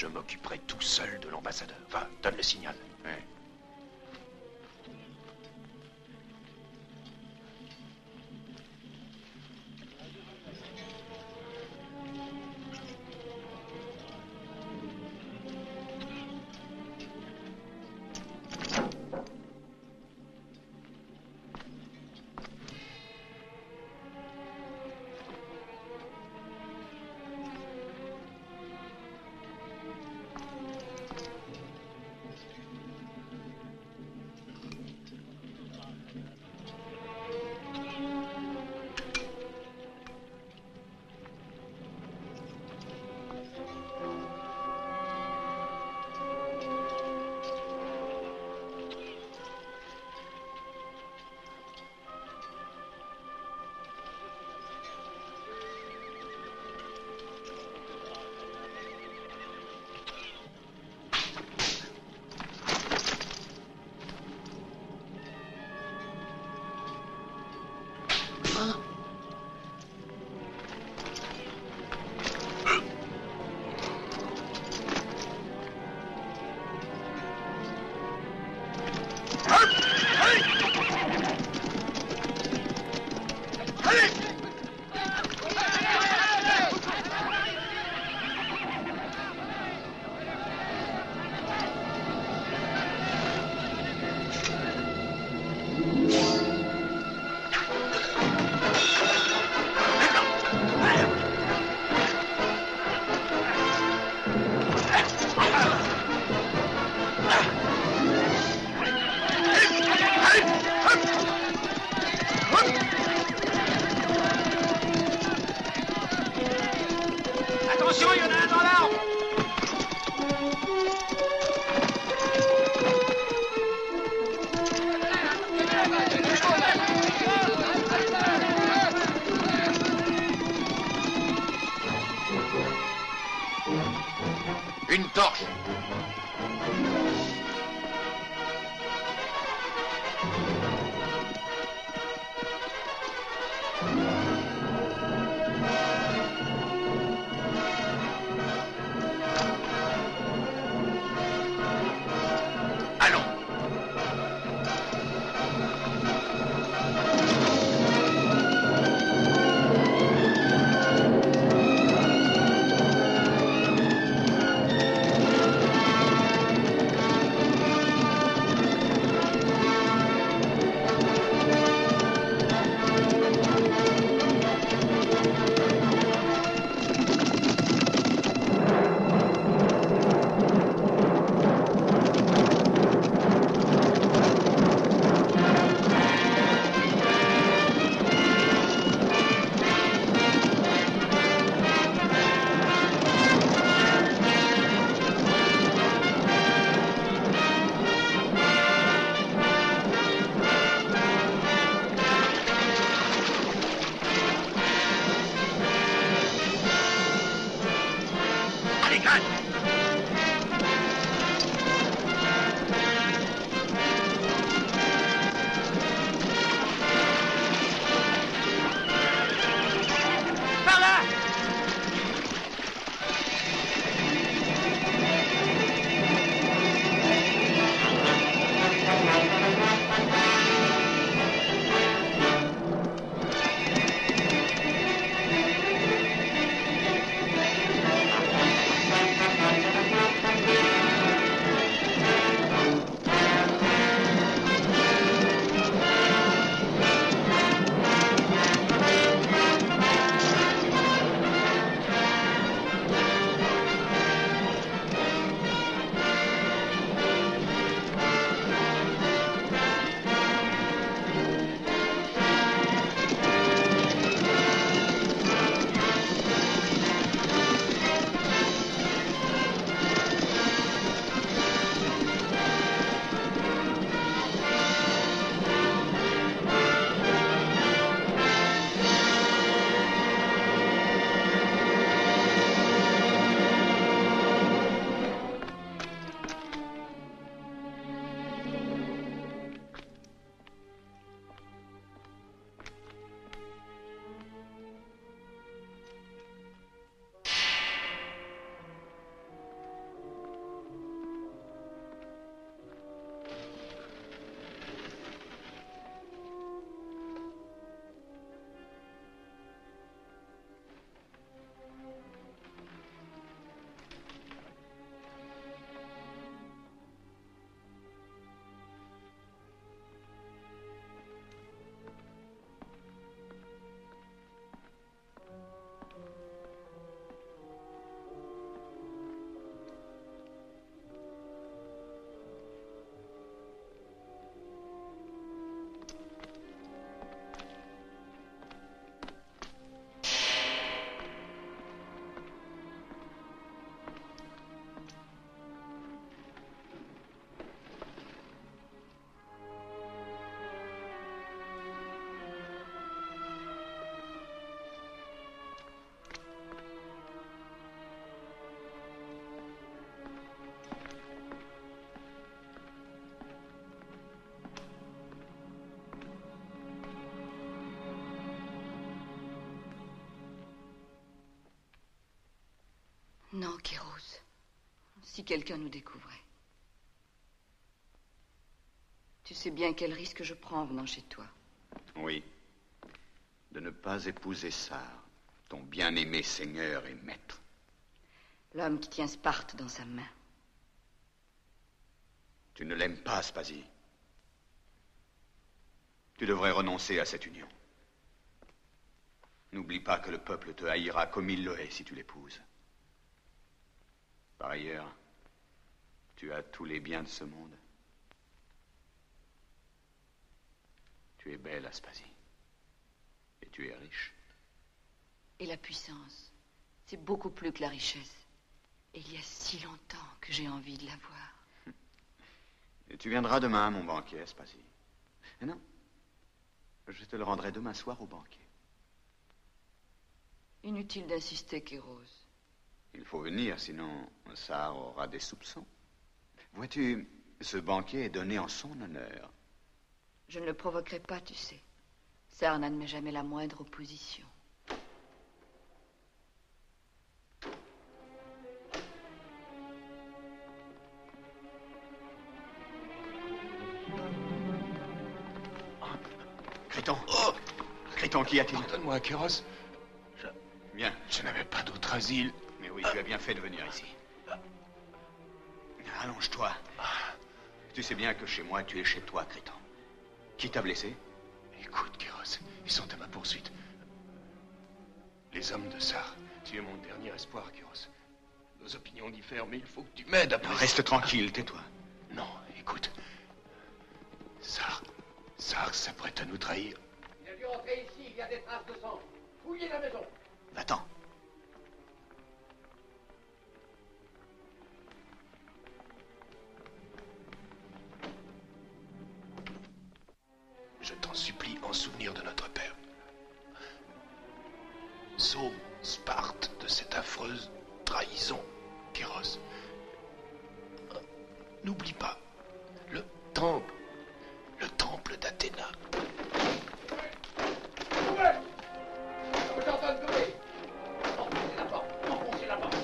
je m'occuperai tout seul de l'ambassadeur. Va, donne le signal. Ouais. Non, Kéros. Si quelqu'un nous découvrait. Tu sais bien quel risque je prends en venant chez toi. Oui. De ne pas épouser Sar, ton bien-aimé seigneur et maître. L'homme qui tient Sparte dans sa main. Tu ne l'aimes pas, Spasi. Tu devrais renoncer à cette union. N'oublie pas que le peuple te haïra comme il le hait si tu l'épouses. Par ailleurs, tu as tous les biens de ce monde. Tu es belle, Aspasie. Et tu es riche. Et la puissance, c'est beaucoup plus que la richesse. Et il y a si longtemps que j'ai envie de la voir. Et tu viendras demain à mon banquet, Aspasie. Et non, je te le rendrai demain soir au banquet. Inutile d'insister, Kéros. Il faut venir, sinon Sar aura des soupçons. Vois-tu, ce banquet est donné en son honneur. Je ne le provoquerai pas, tu sais. Sar n'admet jamais la moindre opposition. Créton. Oh, Créton, qu'y a-t-il? Pardonne-moi, Kéros. Bien. Je n'avais pas d'autre asile. Mais oui, tu as bien fait de venir ici. Allonge-toi. Tu sais bien que chez moi, tu es chez toi, Créton. Qui t'a blessé? Écoute, Kéros, ils sont à ma poursuite. Les hommes de Sar. Tu es mon dernier espoir, Kéros. Nos opinions diffèrent, mais il faut que tu m'aides à... Reste tranquille, tais-toi. Non, écoute. Sar s'apprête à nous trahir. Il a dû rentrer ici, il y a des traces de sang. Fouillez la maison. Va-t'en. Je t'en supplie, en souvenir de notre père. Sauve Sparte de cette affreuse trahison, Kéros. N'oublie pas, le temple d'Athéna. Je vous entends courir. Enfoncez la porte, enfoncez la porte.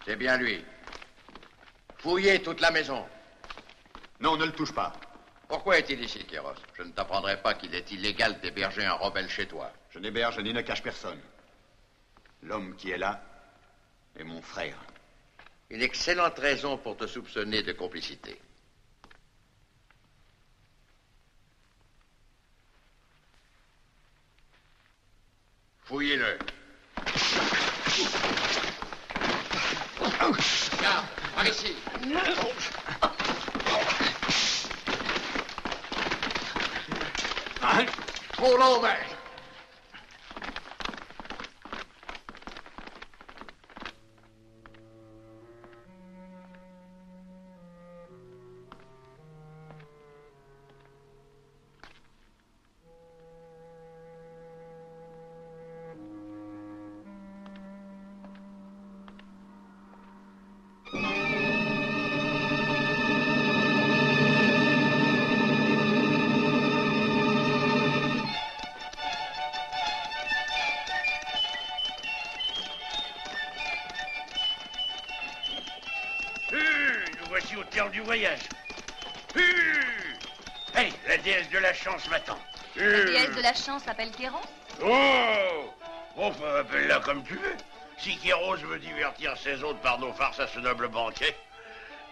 C'est bien lui. Fouillez toute la maison. Non, ne le touche pas. Pourquoi est-il ici, Kéros? Je ne t'apprendrai pas qu'il est illégal d'héberger un rebelle chez toi. Je n'héberge ni ne cache personne. L'homme qui est là est mon frère. Une excellente raison pour te soupçonner de complicité. Fouillez-le. Garde, par ici. Trop long, mec. Nous voici au terme du voyage. Hey, la déesse de la chance m'attend. La déesse de la chance s'appelle Kéros? Oh! Enfin, appelle-la comme tu veux. Si Kéros veut divertir ses hôtes par nos farces à ce noble banquet,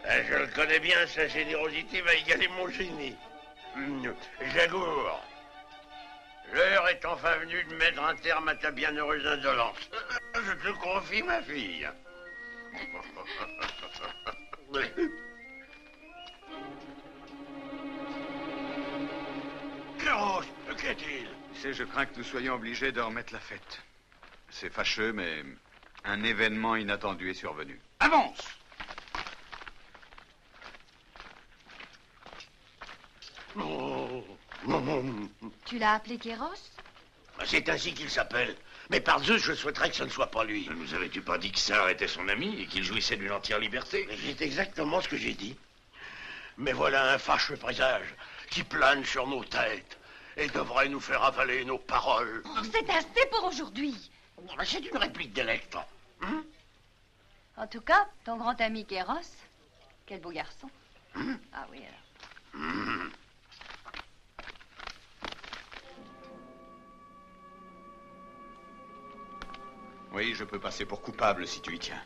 je le connais bien, sa générosité va égaler mon génie. Jagour, l'heure est enfin venue de mettre un terme à ta bienheureuse indolence. Je te confie ma fille. Kéros, qu'est-il? Tu sais, je crains que nous soyons obligés de remettre la fête. C'est fâcheux, mais un événement inattendu est survenu. Avance! Tu l'as appelé Kéros? C'est ainsi qu'il s'appelle. Mais par Zeus, je souhaiterais que ce ne soit pas lui. Ne nous avais-tu pas dit que Sar était son ami et qu'il jouissait d'une entière liberté? C'est exactement ce que j'ai dit. Mais voilà un fâcheux présage. qui plane sur nos têtes et devrait nous faire avaler nos paroles. Oh, c'est assez pour aujourd'hui. C'est une réplique d'Électre. Hein? En tout cas, ton grand ami Kéros, quel beau garçon. Ah oui, alors. Oui, je peux passer pour coupable si tu y tiens.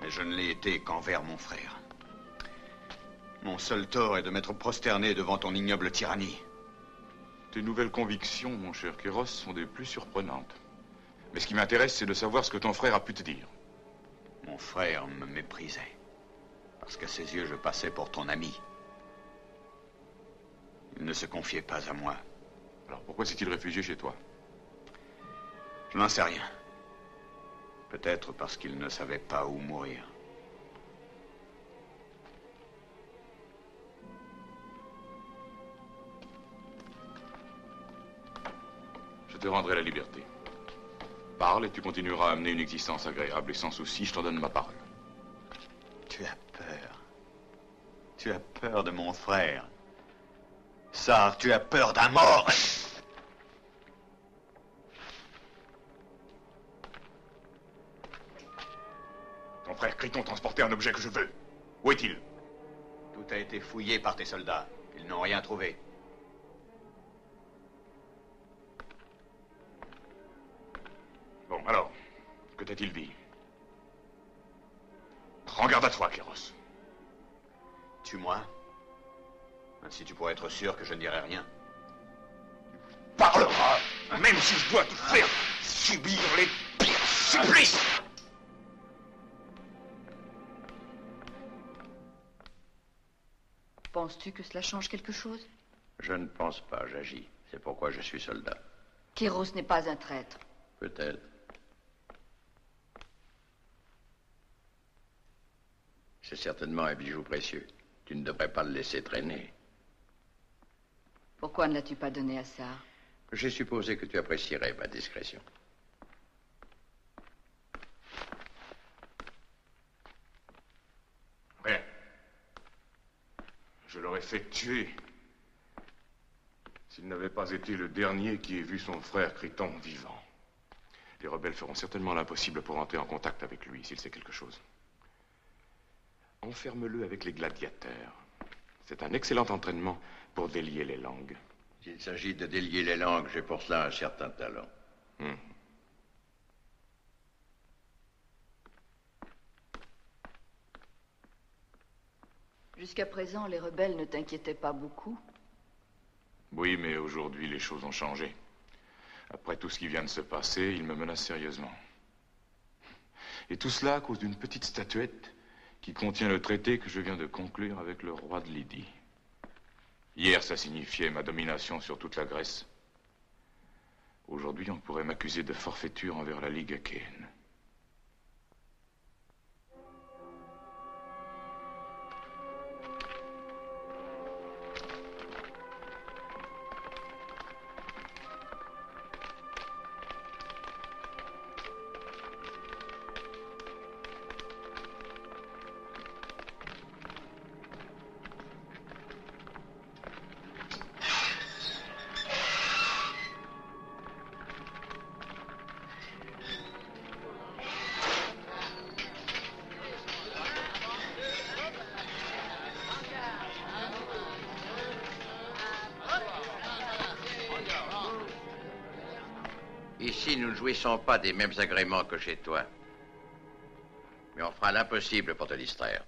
Mais je ne l'ai été qu'envers mon frère. Mon seul tort est de m'être prosterné devant ton ignoble tyrannie. Tes nouvelles convictions, mon cher Kéros, sont des plus surprenantes. Mais ce qui m'intéresse, c'est de savoir ce que ton frère a pu te dire. Mon frère me méprisait. Parce qu'à ses yeux, je passais pour ton ami. Il ne se confiait pas à moi. Alors pourquoi s'est-il réfugié chez toi? Je n'en sais rien. Peut-être parce qu'il ne savait pas où mourir. Je te rendrai la liberté. Parle et tu continueras à mener une existence agréable et sans souci, je t'en donne ma parole. Tu as peur. Tu as peur de mon frère. Sar, tu as peur d'un mort. Ton frère Criton transportait un objet que je veux. Où est-il? Tout a été fouillé par tes soldats. Ils n'ont rien trouvé. Bon, alors, que t'a-t-il dit? Prends garde à toi, Kéros. Tue-moi. Ainsi tu pourrais être sûr que je ne dirai rien. Parlera, même si je dois te faire subir les pires supplices. Penses-tu que cela change quelque chose? Je ne pense pas, j'agis. C'est pourquoi je suis soldat. Kéros n'est pas un traître. Peut-être. C'est certainement un bijou précieux. Tu ne devrais pas le laisser traîner. Pourquoi ne l'as-tu pas donné à Sar? J'ai supposé que tu apprécierais ma discrétion. Rien. Je l'aurais fait tuer s'il n'avait pas été le dernier qui ait vu son frère Criton vivant. Les rebelles feront certainement l'impossible pour entrer en contact avec lui s'il sait quelque chose. Enferme-le avec les gladiateurs. C'est un excellent entraînement pour délier les langues. S'il s'agit de délier les langues, j'ai pour cela un certain talent. Jusqu'à présent, les rebelles ne t'inquiétaient pas beaucoup. Oui, mais aujourd'hui, les choses ont changé. Après tout ce qui vient de se passer, ils me menacent sérieusement. Et tout cela à cause d'une petite statuette qui contient le traité que je viens de conclure avec le roi de Lydie. Hier, ça signifiait ma domination sur toute la Grèce. Aujourd'hui, on pourrait m'accuser de forfaiture envers la Ligue achéenne. Ici, nous ne jouissons pas des mêmes agréments que chez toi. Mais on fera l'impossible pour te distraire.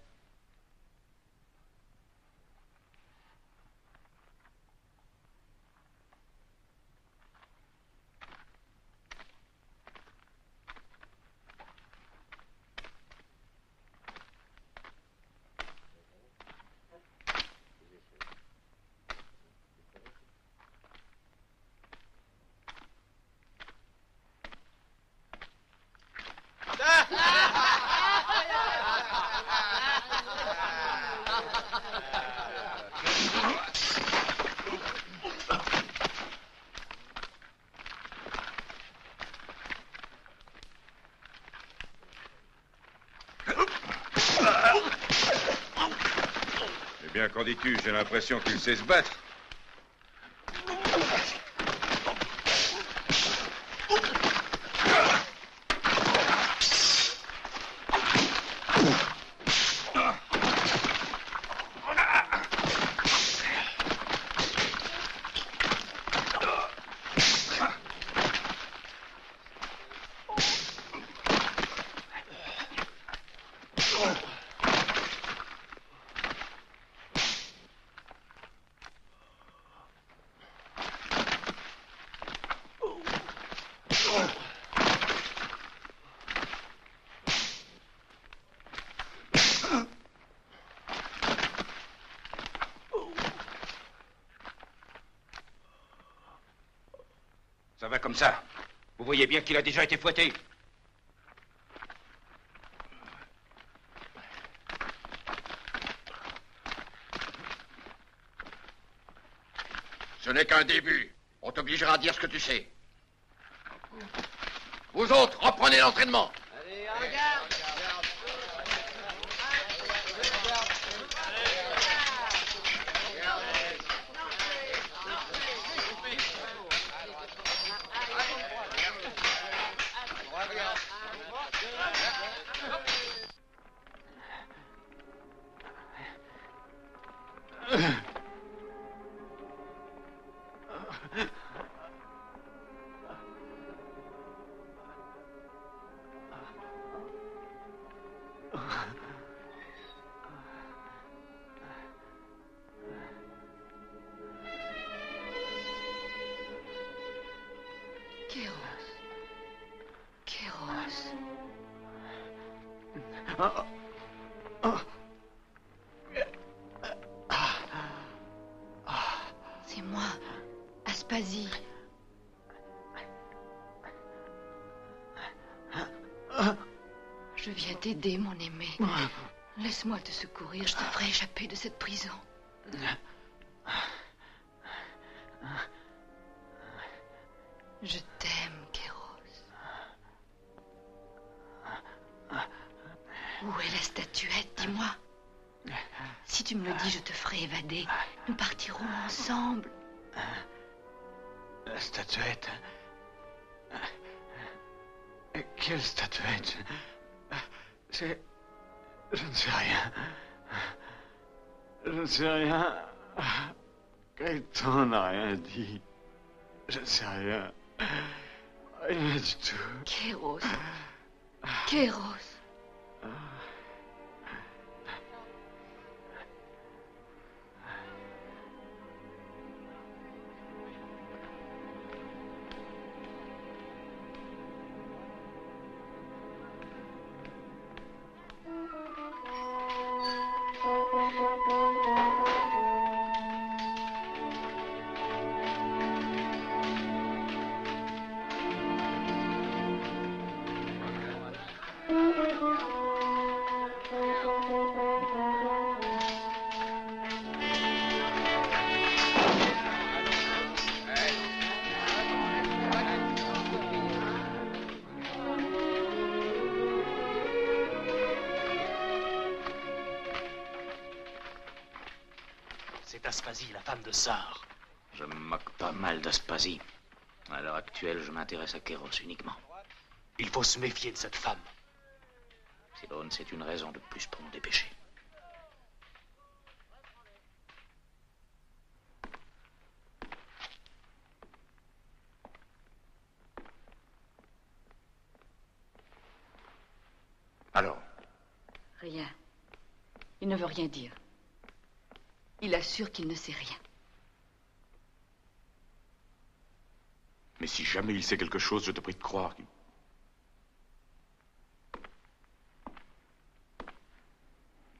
Bien, qu'en dis-tu? J'ai l'impression qu'il sait se battre. Ça va comme ça. Vous voyez bien qu'il a déjà été fouetté. Ce n'est qu'un début. On t'obligera à dire ce que tu sais. Vous autres, reprenez l'entraînement. Allez, en garde. C'est moi, Aspasie. Je viens t'aider, mon aimé. Laisse-moi te secourir, je te ferai échapper de cette prison. Je t'aime, Kéros. Où est la statuette, dis-moi. Si tu me le dis, je te ferai évader. Nous partirons ensemble. La statuette. Quelle statuette? C'est... Je ne sais rien. Je ne sais rien. Gaëtan n'a rien dit. Je ne sais rien. Rien du tout. Kéros. Kéros. C'est Aspasie, la femme de Sar. Je me moque pas mal d'Aspasie. À l'heure actuelle, je m'intéresse à Kéros uniquement. Il faut se méfier de cette femme. Silone, c'est une raison de plus pour me dépêcher. Alors? Rien. Il ne veut rien dire. Il assure qu'il ne sait rien. Mais si jamais il sait quelque chose, je te prie de croire qu'il...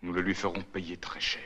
Nous le lui ferons payer très cher.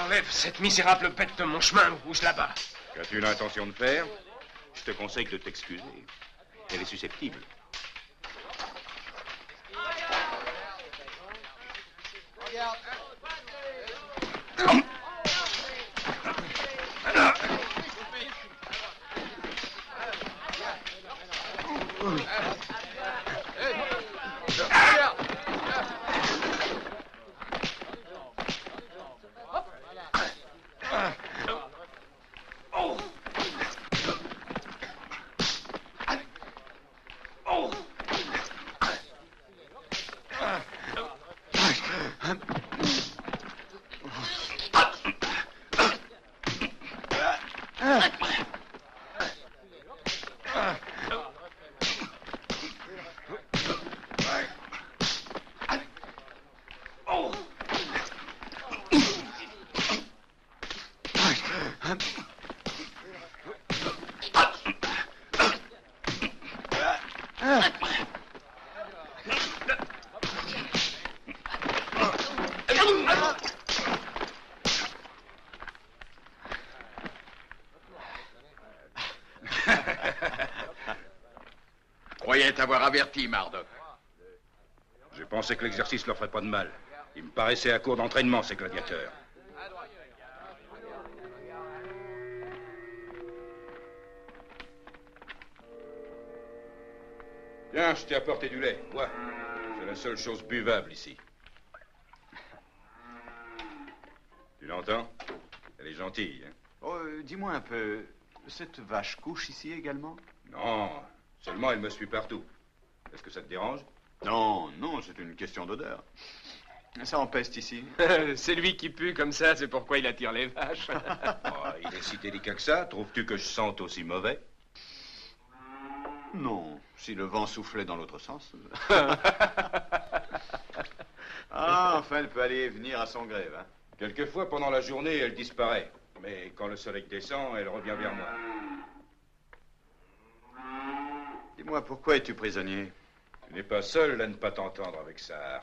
Enlève cette misérable bête de mon chemin ou bouge là-bas. Qu'as-tu l'intention de faire? Je te conseille de t'excuser. Elle est susceptible. Croyais t'avoir averti, Marduk. J'ai pensé que l'exercice leur ferait pas de mal. Ils me paraissaient à court d'entraînement, ces gladiateurs. Viens, je t'ai apporté du lait. Bois. C'est la seule chose buvable ici. Tu l'entends? Elle est gentille, hein? Oh, dis-moi un peu, cette vache couche ici également? Non, seulement elle me suit partout. Est-ce que ça te dérange? Non, non, c'est une question d'odeur. Ça empeste ici. C'est lui qui pue comme ça, c'est pourquoi il attire les vaches. Oh, il est si délicat que ça. Trouves-tu que je sente aussi mauvais? Non, si le vent soufflait dans l'autre sens. Ah, enfin, elle peut aller et venir à son gré, hein. Quelquefois, pendant la journée, elle disparaît. Mais quand le soleil descend, elle revient vers moi. Dis-moi, pourquoi es-tu prisonnier? Tu n'es pas seul à ne pas t'entendre avec Sahar.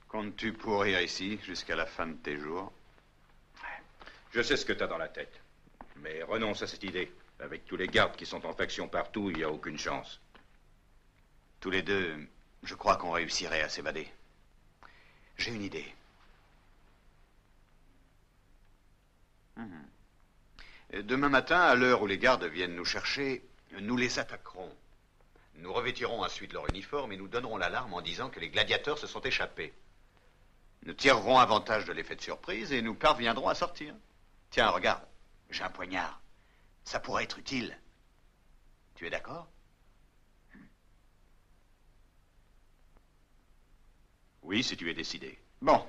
Comptes-tu pourrir ici jusqu'à la fin de tes jours? Je sais ce que tu as dans la tête. Mais renonce à cette idée. Avec tous les gardes qui sont en faction partout, il n'y a aucune chance. Tous les deux, je crois qu'on réussirait à s'évader. J'ai une idée. Demain matin, à l'heure où les gardes viennent nous chercher, nous les attaquerons. Nous revêtirons ensuite leur uniforme et nous donnerons l'alarme en disant que les gladiateurs se sont échappés. Nous tirerons avantage de l'effet de surprise et nous parviendrons à sortir. Tiens, regarde, j'ai un poignard. Ça pourrait être utile. Tu es d'accord? Oui, si tu es décidé. Bon.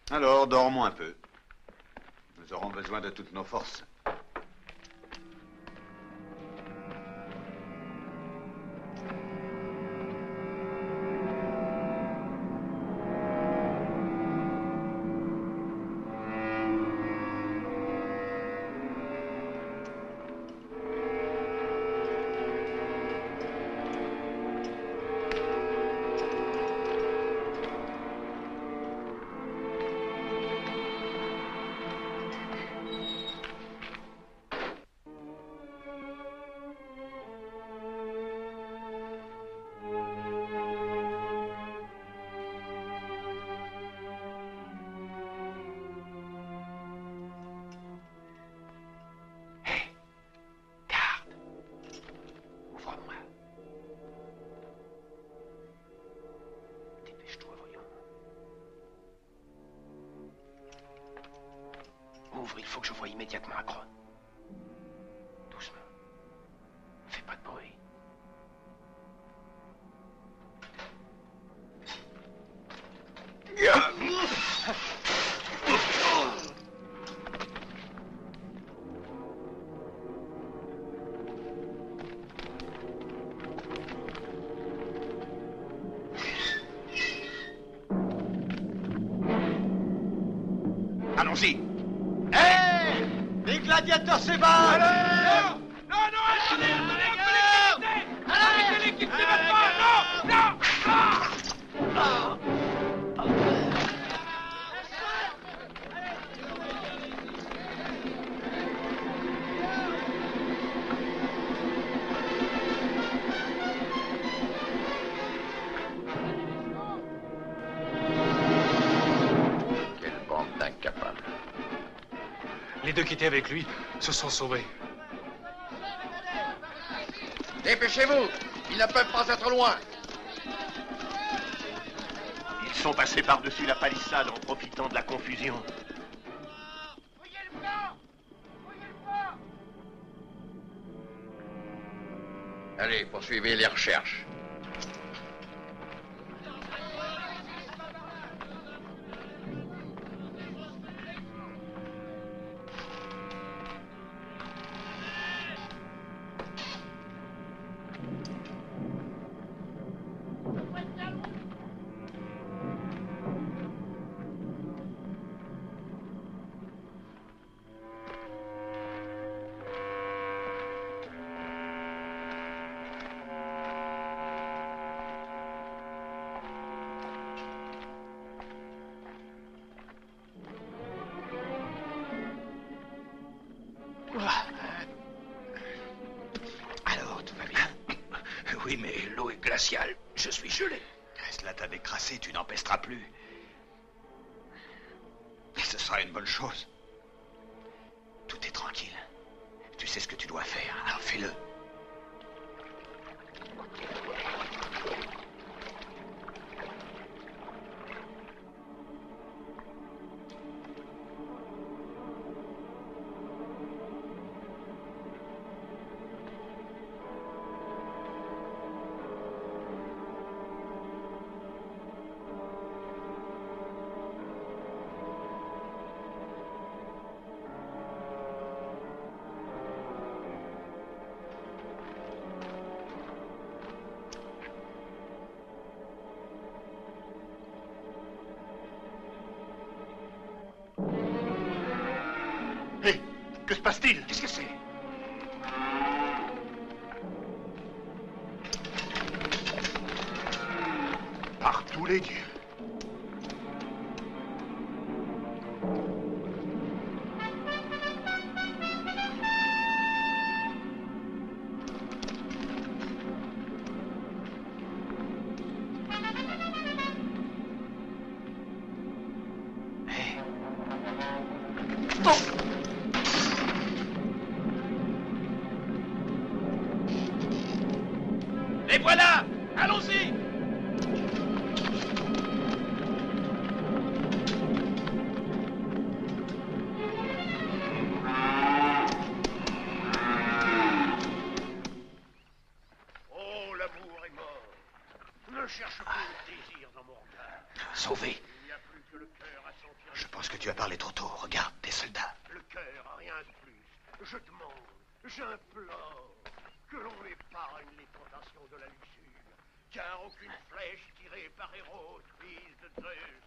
Alors, dormons un peu. Nous aurons besoin de toutes nos forces. Ouvre, il faut que je voie immédiatement Akron. Doucement. Fais pas de bruit. Allons-y. Hé! Les gladiateurs s'évadent! Non, non, attendez, arrêtez l'équipe d'évacuation! Non, non! Les deux qui étaient avec lui se sont sauvés. Dépêchez-vous! Ils ne peuvent pas être loin! Ils sont passés par-dessus la palissade en profitant de la confusion. Allez, poursuivez les recherches. Alors, tout va bien? Oui, mais l'eau est glaciale. Je suis gelé. Cela t'a décrassé, tu n'en pesteras plus. Et ce sera une bonne chose. Tout est tranquille. Tu sais ce que tu dois faire, alors fais-le. Hé, que se passe-t-il? Qu'est-ce que c'est? Par tous les dieux. Les voilà! Allons-y! Oh, l'amour est mort. Ne cherche plus le désir dans mon regard. Sauvé. Il n'y a plus que le cœur à sentir. Je pense que tu as parlé trop tôt. Regarde, des soldats. Le cœur, rien de plus. Je demande, j'implore que l'on épargne les tentations de la luxure, car aucune flèche tirée par Héros, fils de Zeus,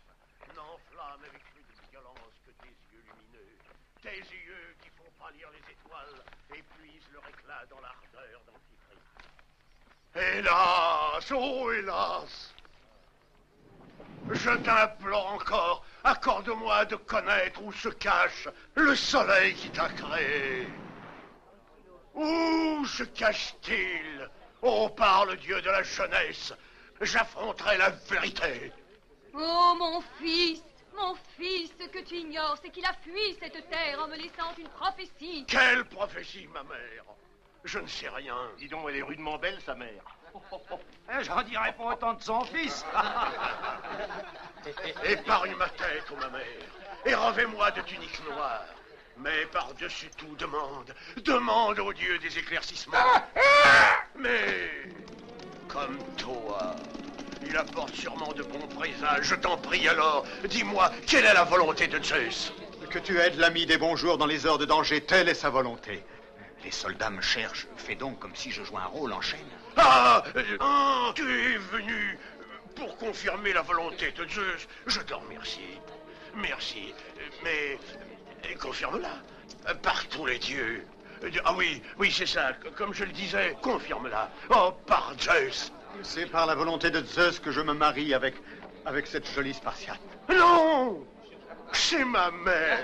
n'enflamme avec plus de violence que tes yeux lumineux, tes yeux qui font pâlir les étoiles et puisent leur éclat dans l'ardeur d'Antifrice. Hélas, oh hélas! Je t'implore encore, accorde-moi de connaître où se cache le soleil qui t'a créé. Où se cache-t-il? Oh, par le dieu de la jeunesse, j'affronterai la vérité. Oh, mon fils, ce que tu ignores, c'est qu'il a fui cette terre en me laissant une prophétie. Quelle prophétie, ma mère? Je ne sais rien. Dis donc, elle est rudement belle, sa mère. J'en dirais pas autant de son fils. Épargne ma tête, ô ma mère, et revêt-moi de tunique noire. Mais par-dessus tout, demande au Dieu des éclaircissements. Mais, comme toi, il apporte sûrement de bons présages. Je t'en prie alors, dis-moi, quelle est la volonté de Zeus? Que tu aides l'ami des bons jours dans les heures de danger, telle est sa volonté. Les soldats me cherchent, fais donc comme si je jouais un rôle en chaîne. Tu es venu pour confirmer la volonté de Zeus. Je te remercie. Merci, mais confirme-la. Par tous les dieux. Ah oui, c'est ça. Comme je le disais, confirme-la. Oh, par Zeus. C'est par la volonté de Zeus que je me marie avec cette jolie Spartiate. Non! C'est ma mère.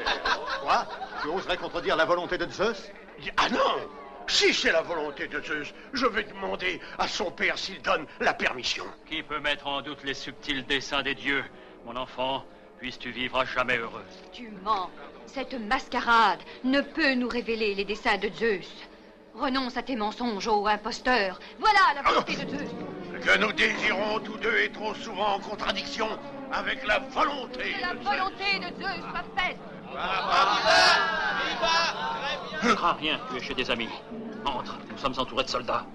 Quoi? Tu oserais contredire la volonté de Zeus? Ah non! Si c'est la volonté de Zeus, je vais demander à son père s'il donne la permission. Qui peut mettre en doute les subtils desseins des dieux? Mon enfant, Puisses-tu vivre à jamais heureux. Tu mens. Cette mascarade ne peut nous révéler les desseins de Zeus. Renonce à tes mensonges, ô imposteur. Voilà la volonté de Zeus. Ce que nous désirons tous deux est trop souvent en contradiction avec la volonté. Que la volonté de Zeus soit faite. Ne crains rien, tu es chez des amis. Entre, nous sommes entourés de soldats.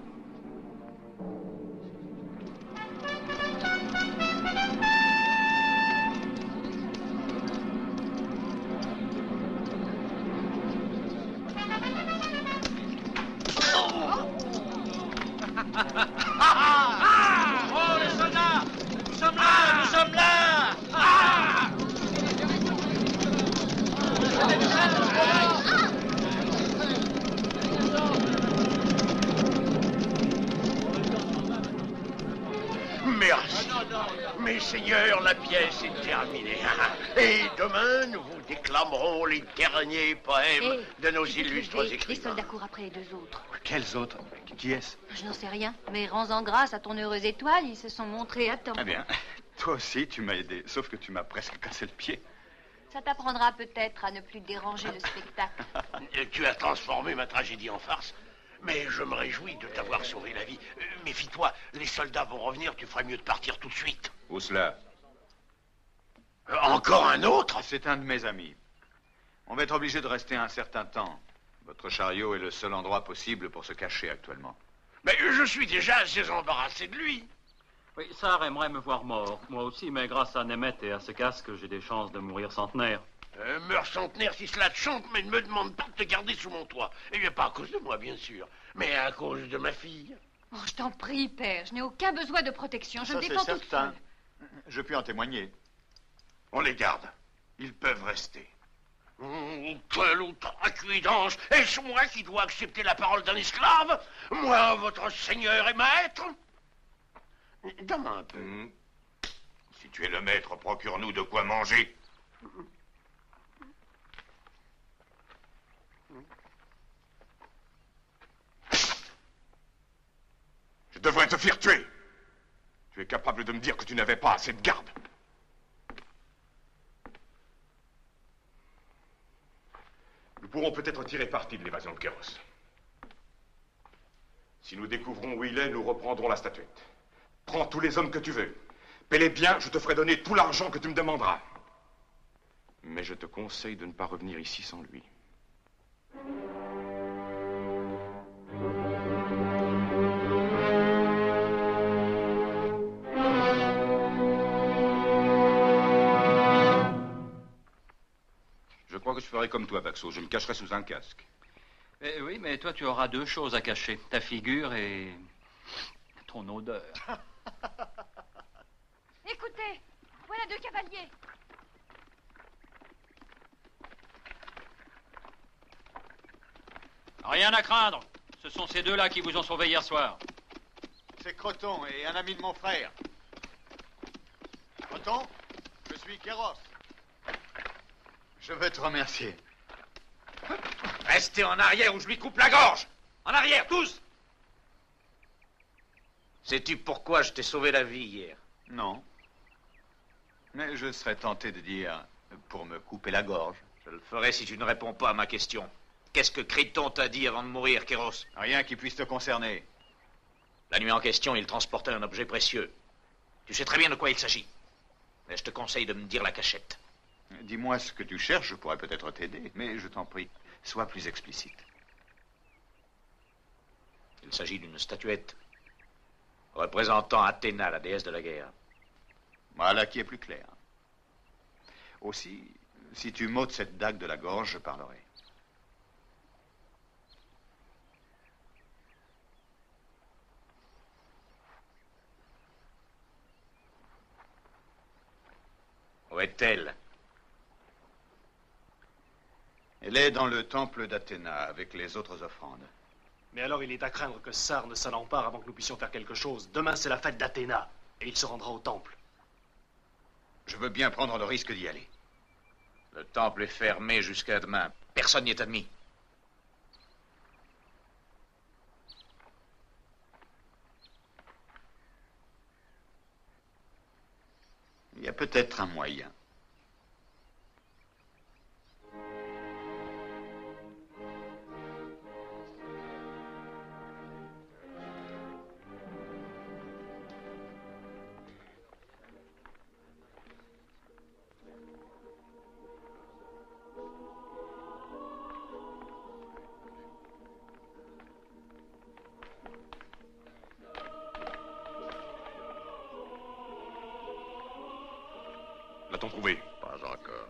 Oh, les soldats! Nous sommes là! Nous sommes là! Merci. Mes seigneurs, la pièce est terminée. Et demain, nous vous déclamerons les derniers poèmes de nos illustres Les écrivains. soldats courent après les deux autres. Quels autres? Qui est-ce? Je n'en sais rien, mais rends-en grâce à ton heureuse étoile, ils se sont montrés à temps. Eh bien, toi aussi, tu m'as aidé, sauf que tu m'as presque cassé le pied. Ça t'apprendra peut-être à ne plus déranger le spectacle. Tu as transformé ma tragédie en farce. Mais je me réjouis de t'avoir sauvé la vie. Méfie-toi, les soldats vont revenir, tu ferais mieux de partir tout de suite. Où cela? Encore un autre? C'est un de mes amis. On va être obligé de rester un certain temps. Votre chariot est le seul endroit possible pour se cacher actuellement. Mais je suis déjà assez embarrassé de lui. Oui, Sar aimerait me voir mort. Moi aussi, mais grâce à Nemeth et à ce casque, j'ai des chances de mourir centenaire. Meurs centenaire si cela te chante, mais ne me demande pas de te garder sous mon toit. Eh bien, pas à cause de moi, bien sûr, mais à cause de ma fille. Oh, je t'en prie, père, je n'ai aucun besoin de protection, je me Ça, défends c'est toute certain. seule. Je puis en témoigner. On les garde. Ils peuvent rester. Quelle outrecuidance! Est-ce moi qui dois accepter la parole d'un esclave? Moi, votre seigneur et maître? Donne un peu. Si tu es le maître, procure-nous de quoi manger. Je devrais te faire tuer. Tu es capable de me dire que tu n'avais pas assez de garde. Nous pourrons peut-être tirer parti de l'évasion de Kéros. Si nous découvrons où il est, nous reprendrons la statuette. Prends tous les hommes que tu veux. Paie-les bien, je te ferai donner tout l'argent que tu me demanderas. Mais je te conseille de ne pas revenir ici sans lui. Je crois que je ferai comme toi, Baxo. Je me cacherai sous un casque. Oui, mais toi, tu auras deux choses à cacher. Ta figure et ton odeur. Écoutez, voilà deux cavaliers. Rien à craindre. Ce sont ces deux-là qui vous ont sauvé hier soir. C'est Croton et un ami de mon frère. Croton, je suis Kéros. Je veux te remercier. Restez en arrière ou je lui coupe la gorge. En arrière, tous. Sais-tu pourquoi je t'ai sauvé la vie hier? Non. Mais je serais tenté de dire pour me couper la gorge. Je le ferai si tu ne réponds pas à ma question. Qu'est-ce que Criton t'a dit avant de mourir, Kéros? Rien qui puisse te concerner. La nuit en question, il transportait un objet précieux. Tu sais très bien de quoi il s'agit. Mais je te conseille de me dire la cachette. Dis-moi ce que tu cherches, je pourrais peut-être t'aider. Mais je t'en prie, sois plus explicite. Il s'agit d'une statuette représentant Athéna, la déesse de la guerre. Voilà qui est plus clair. Aussi, si tu m'ôtes cette dague de la gorge, je parlerai. Où est-elle? Elle est dans le temple d'Athéna avec les autres offrandes. Mais alors il est à craindre que Sar ne s'en empare avant que nous puissions faire quelque chose. Demain, c'est la fête d'Athéna, et il se rendra au temple. Je veux bien prendre le risque d'y aller. Le temple est fermé jusqu'à demain. Personne n'y est admis. Il y a peut-être un moyen. trouvé? Pas encore.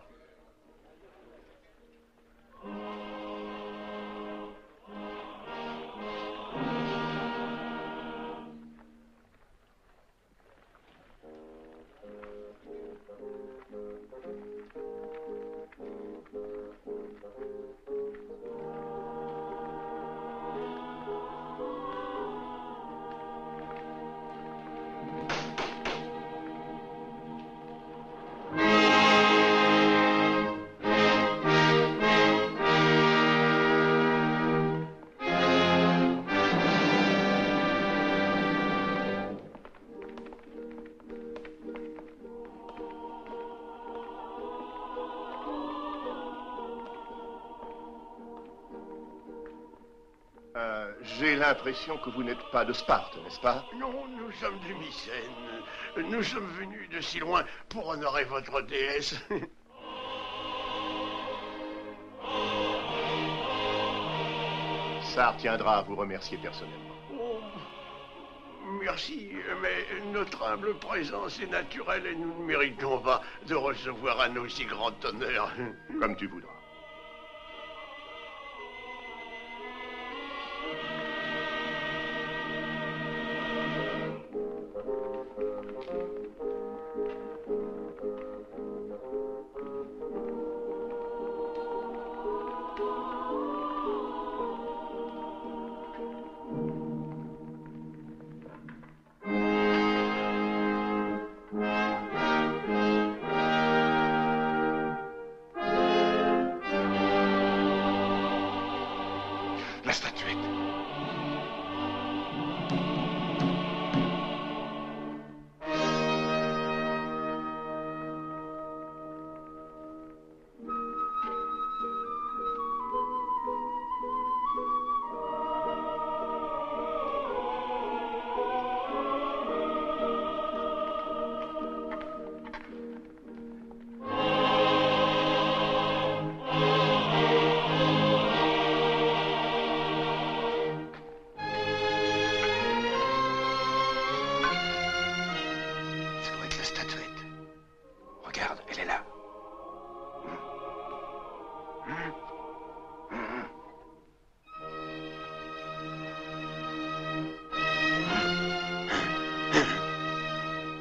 J'ai l'impression que vous n'êtes pas de Sparte, n'est-ce pas? Non, nous sommes du Mycène. Nous sommes venus de si loin pour honorer votre déesse. Sar tiendra à vous remercier personnellement. Oh, merci, mais notre humble présence est naturelle et nous ne méritons pas de recevoir un aussi grand honneur. Comme tu voudras. La statuette.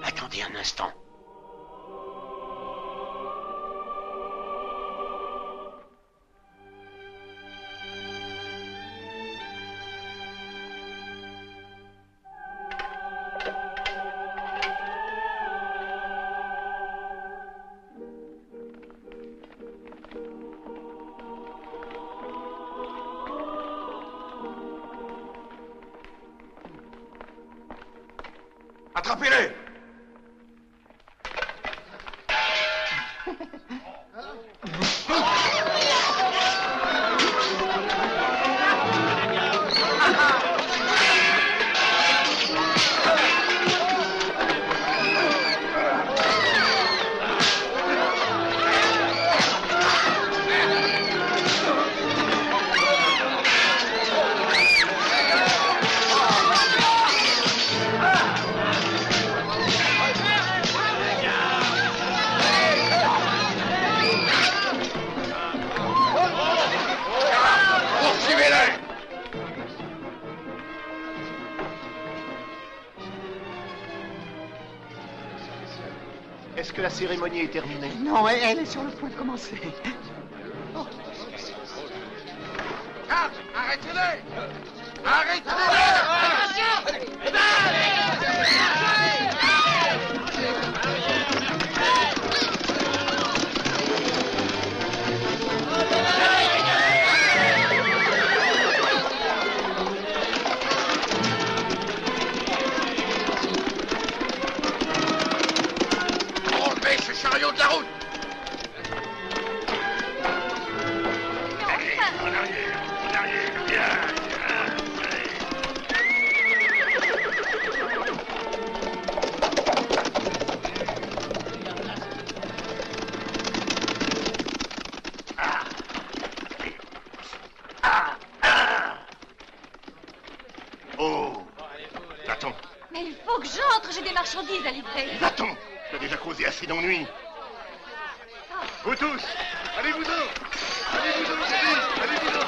Attendez un instant. Attrapez-les! Est-ce que la cérémonie est terminée? Non, elle est sur le point de commencer. Oh. Garde, arrêtez-les! Arrêtez-les! Enlevez ce chariot de la route! En arrière, bien. Oh, va-t'en. Mais il faut que j'entre, j'ai des marchandises à livrer. Va-t'en. Tu as déjà causé assez d'ennuis. Vous tous, allez-vous-en. Allez-vous-en, j'ai dit, allez-vous-en.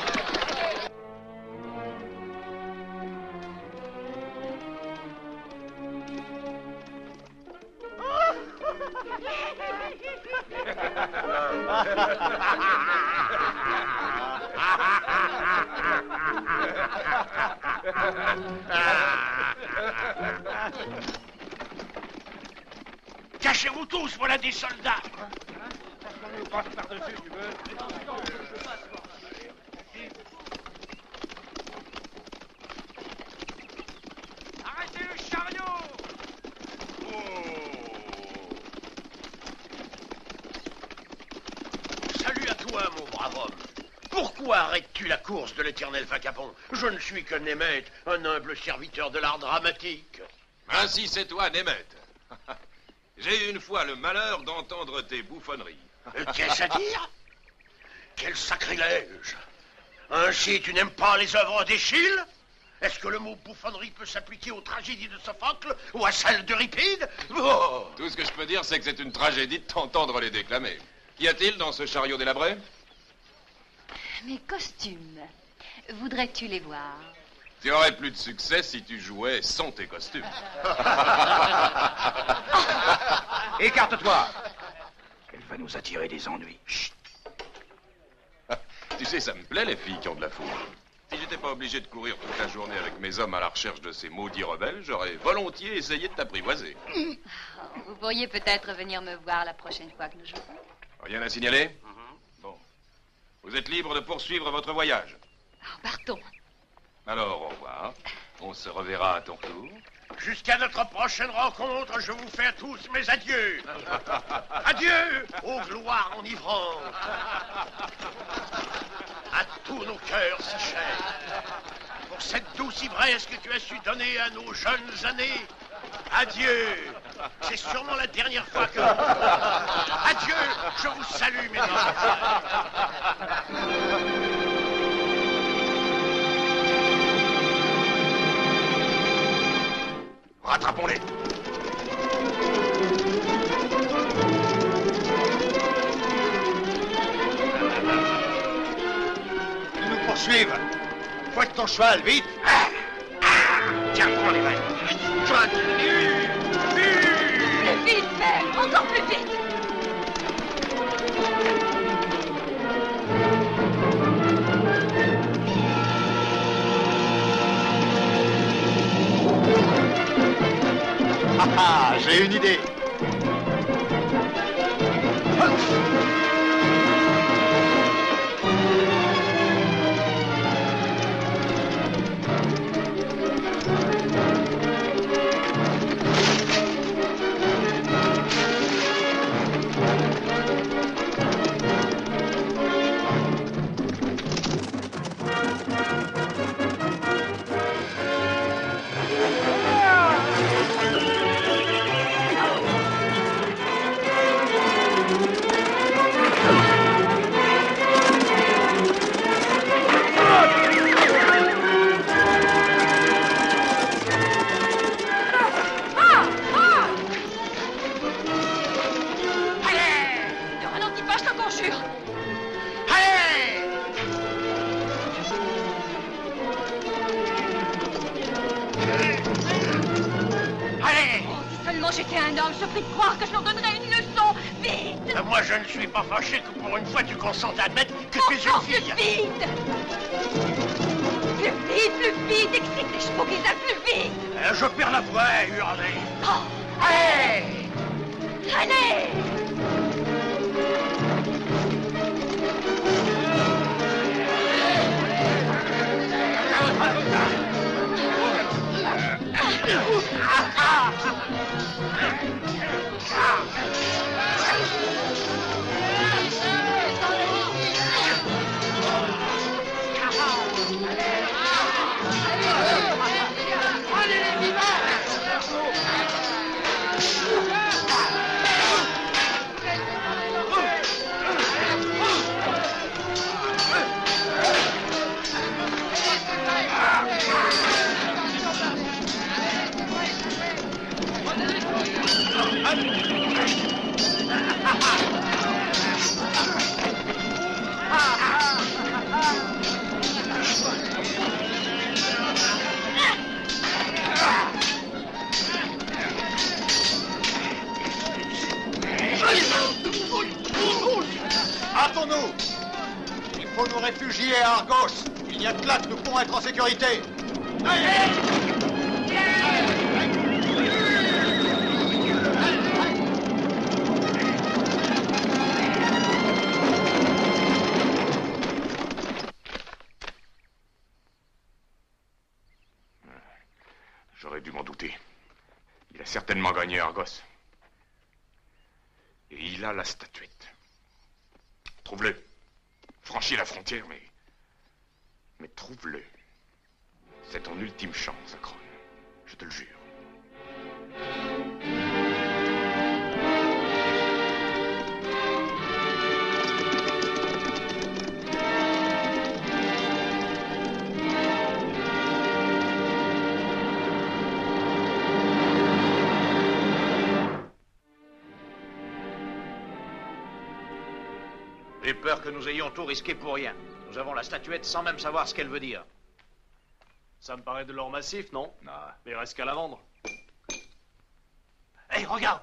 Cachez-vous tous, voilà des soldats. On passe par-dessus, tu veux. Arrêtez le chariot. Salut à toi, mon brave homme. Pourquoi arrêtes-tu la course de l'éternel vagabond? Je ne suis que Németh, un humble serviteur de l'art dramatique. Ainsi c'est toi, Németh. J'ai eu une fois le malheur d'entendre tes bouffonneries. Qu'est-ce à dire? Quel sacrilège! Ainsi, tu n'aimes pas les œuvres d'Échille? Est-ce que le mot bouffonnerie peut s'appliquer aux tragédies de Sophocle ou à celles d'Euripide? Oh! Tout ce que je peux dire, c'est que c'est une tragédie de t'entendre les déclamer. Qu'y a-t-il dans ce chariot délabré? Mes costumes. Voudrais-tu les voir? Tu aurais plus de succès si tu jouais sans tes costumes. Écarte-toi. Elle va nous attirer des ennuis. Chut. Tu sais, ça me plaît, les filles qui ont de la fougue. Si j'étais pas obligé de courir toute la journée avec mes hommes à la recherche de ces maudits rebelles, j'aurais volontiers essayé de t'apprivoiser. Vous pourriez peut-être venir me voir la prochaine fois que nous jouerons. Rien à signaler? Bon. Vous êtes libre de poursuivre votre voyage. Partons. Alors, au revoir. On se reverra à ton tour. Jusqu'à notre prochaine rencontre, je vous fais à tous mes adieux. Adieu aux gloires enivrantes. À tous nos cœurs si chers. Pour cette douce ivresse que tu as su donner à nos jeunes années. Adieu. C'est sûrement la dernière fois que... Adieu. Je vous salue, mes enfants. Rattrapons-les. Ils nous poursuivent. Fouette ton cheval, vite. Tiens, prends les rênes. Plus vite, père. Encore plus vite. Ah, j'ai une idée. J'étais un homme, je prie de croire que je leur donnerais une leçon. Vite! Moi, je ne suis pas fâché que pour une fois tu consentes à admettre que tu es une fille. Plus vite! Plus vite! Excite les chevaux, Grisal, plus vite! Je perds la voix à hurler. Oh! Allez! Allez! Hâtons-nous! Il faut nous réfugier à Argos. Il n'y a que là que nous pourrons être en sécurité. J'aurais dû m'en douter. Il a certainement gagné Argos. Et il a la statuette. Trouve-le. Franchis la frontière, mais trouve-le. C'est ton ultime chance, Akron. Je te le jure. J'ai peur que nous ayons tout risqué pour rien. Nous avons la statuette sans même savoir ce qu'elle veut dire. Ça me paraît de l'or massif, non? Non. Mais il reste qu'à la vendre. Hé, regarde!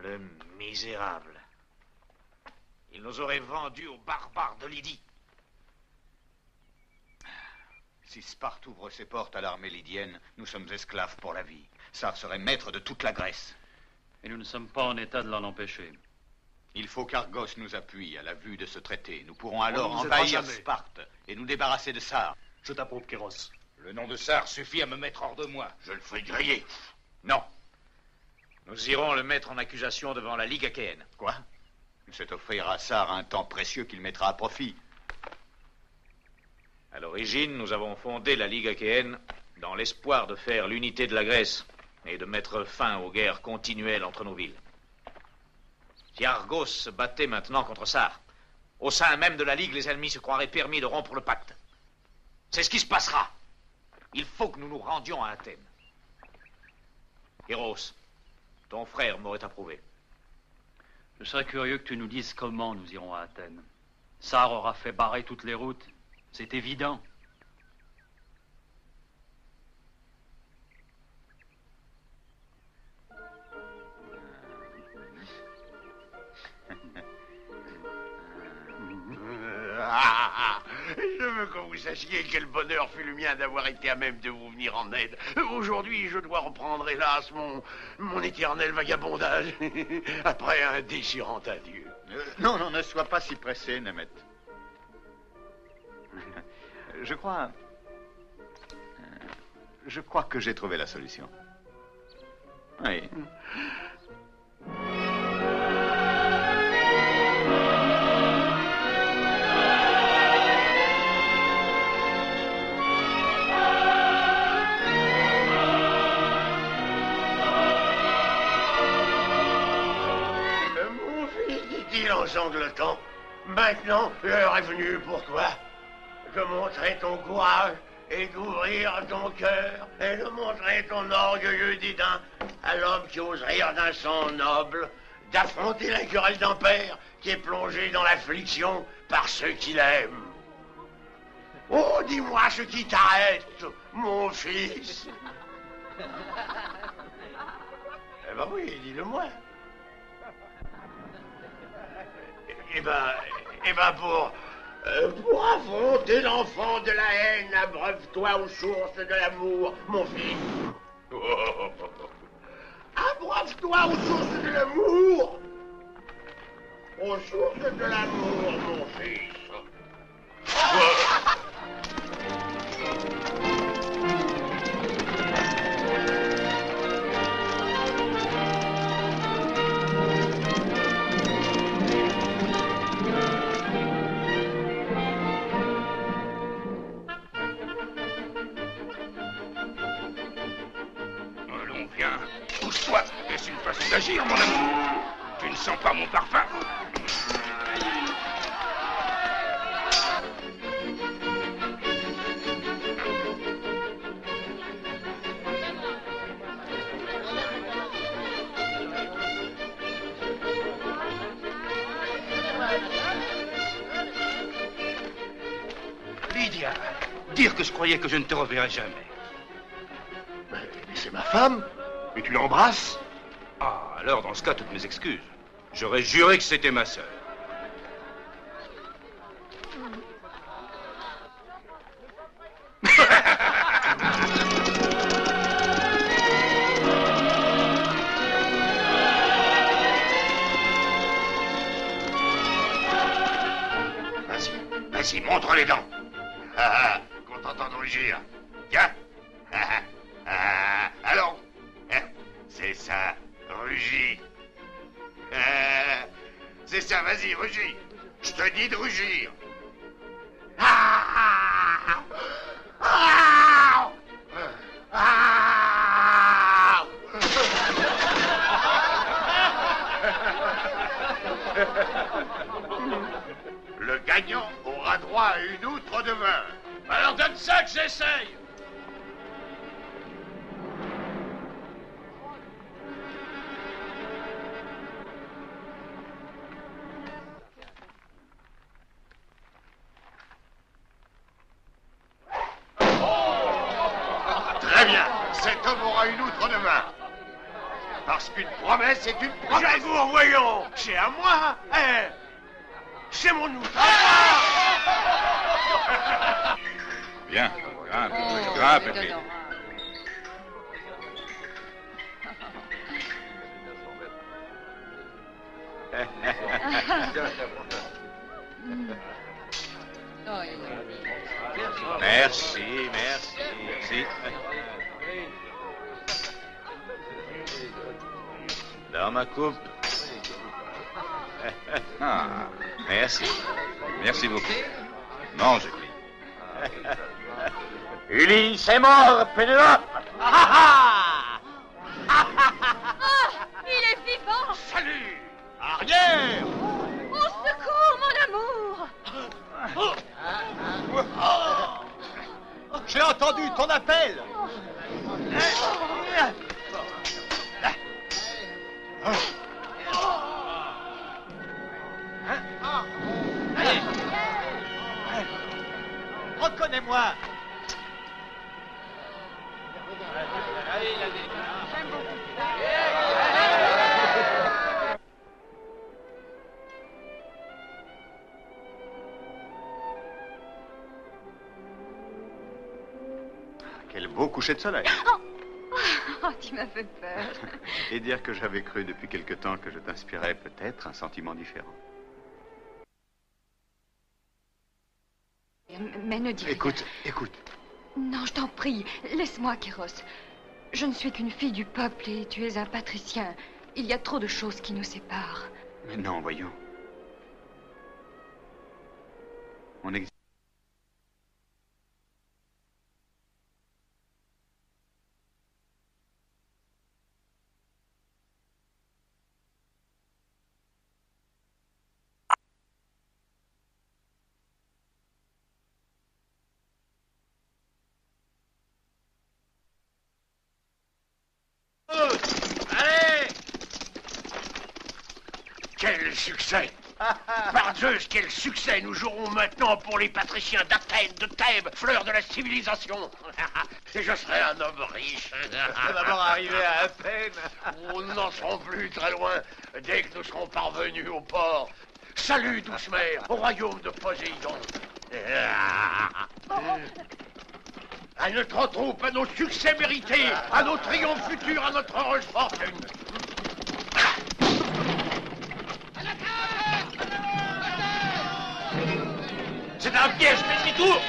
Le misérable. Il nous aurait vendus aux barbares de Lydie. Si Sparte ouvre ses portes à l'armée lydienne, nous sommes esclaves pour la vie. Sar serait maître de toute la Grèce. Et nous ne sommes pas en état de l'en empêcher. Il faut qu'Argos nous appuie à la vue de ce traité. Nous pourrons alors On ne nous aidera envahir jamais. Sparte et nous débarrasser de Sar. Je t'approuve, Kéros. Le nom de Sar suffit à me mettre hors de moi. Je le ferai griller. Non. Nous irons le mettre en accusation devant la Ligue achéenne. Quoi? C'est offrir à Sar un temps précieux qu'il mettra à profit. À l'origine, nous avons fondé la Ligue achéenne dans l'espoir de faire l'unité de la Grèce et de mettre fin aux guerres continuelles entre nos villes. Si Argos se battait maintenant contre Sar, au sein même de la Ligue, les ennemis se croiraient permis de rompre le pacte. C'est ce qui se passera. Il faut que nous nous rendions à Athènes. Kéros, ton frère m'aurait approuvé. Je serais curieux que tu nous dises comment nous irons à Athènes. Sar aura fait barrer toutes les routes. C'est évident. Je veux que vous sachiez quel bonheur fut le mien d'avoir été à même de vous venir en aide. Aujourd'hui, je dois reprendre, hélas, mon éternel vagabondage après un déchirant adieu. Non, ne sois pas si pressé, Nemet. Je crois que j'ai trouvé la solution. Oui. Mon fils, dit-il en sanglotant, maintenant l'heure est venue pour toi de montrer ton courage et d'ouvrir ton cœur et de montrer ton orgueilleux dédain à l'homme qui ose rire d'un sang noble, d'affronter la querelle d'un père qui est plongé dans l'affliction par ceux qui l'aiment. Oh, dis-moi ce qui t'arrête, mon fils. Eh ben oui, dis-le-moi. Eh ben pour affronter l'enfant de la haine, abreuve-toi aux sources de l'amour, mon fils. Abreuve-toi aux sources de l'amour. Aux sources de l'amour, mon fils. Allons, viens. Pousse-toi. Est-ce une façon d'agir, mon amour? Tu ne sens pas mon parfum? Lydia, dire que je croyais que je ne te reverrais jamais. Mais c'est ma femme. Et tu l'embrasses? Ah, alors dans ce cas, toutes mes excuses. J'aurais juré que c'était ma sœur. Vas-y, montre les dents. Ah, content de rugir. Tiens. Alors, c'est ça, rugis. C'est ça, vas-y, rugis. Je te dis de rugir. Le gagnant aura droit à une outre de vin. Alors donne ça que j'essaye. Très bien, cet homme aura une outre de vin. Parce qu'une promesse est une promesse. Jagour, voyons. C'est à moi. C'est mon outre. Bien, grimpe, Pépé. Merci, merci. Dans ma coupe. Ah, Merci. merci beaucoup. Mange, Ulysse c'est mort, Pénélope. Il est vivant! Salut. Arrière. Au secours, mon amour! J'ai entendu ton appel. Reconnais-moi. Quel beau coucher de soleil. Oh, tu m'as fait peur. Et dire que j'avais cru depuis quelque temps que je t'inspirais peut-être un sentiment différent. Mais ne dis rien. Écoute. Non, je t'en prie, laisse-moi, Kéros. Je ne suis qu'une fille du peuple et tu es un patricien. Il y a trop de choses qui nous séparent. Mais non, voyons. On existe. Allez! Quel succès! Par Zeus, quel succès! Nous jouerons maintenant pour les patriciens d'Athènes, de Thèbes, fleurs de la civilisation. Et je serai un homme riche. On va d'abord arriver à Athènes. Nous n'en serons plus très loin dès que nous serons parvenus au port. Salut, douce mère, au royaume de Poséidon. À notre troupe, à nos succès mérités, à nos triomphes futurs, à notre heureuse fortune. C'est un piège, fais demi-tour.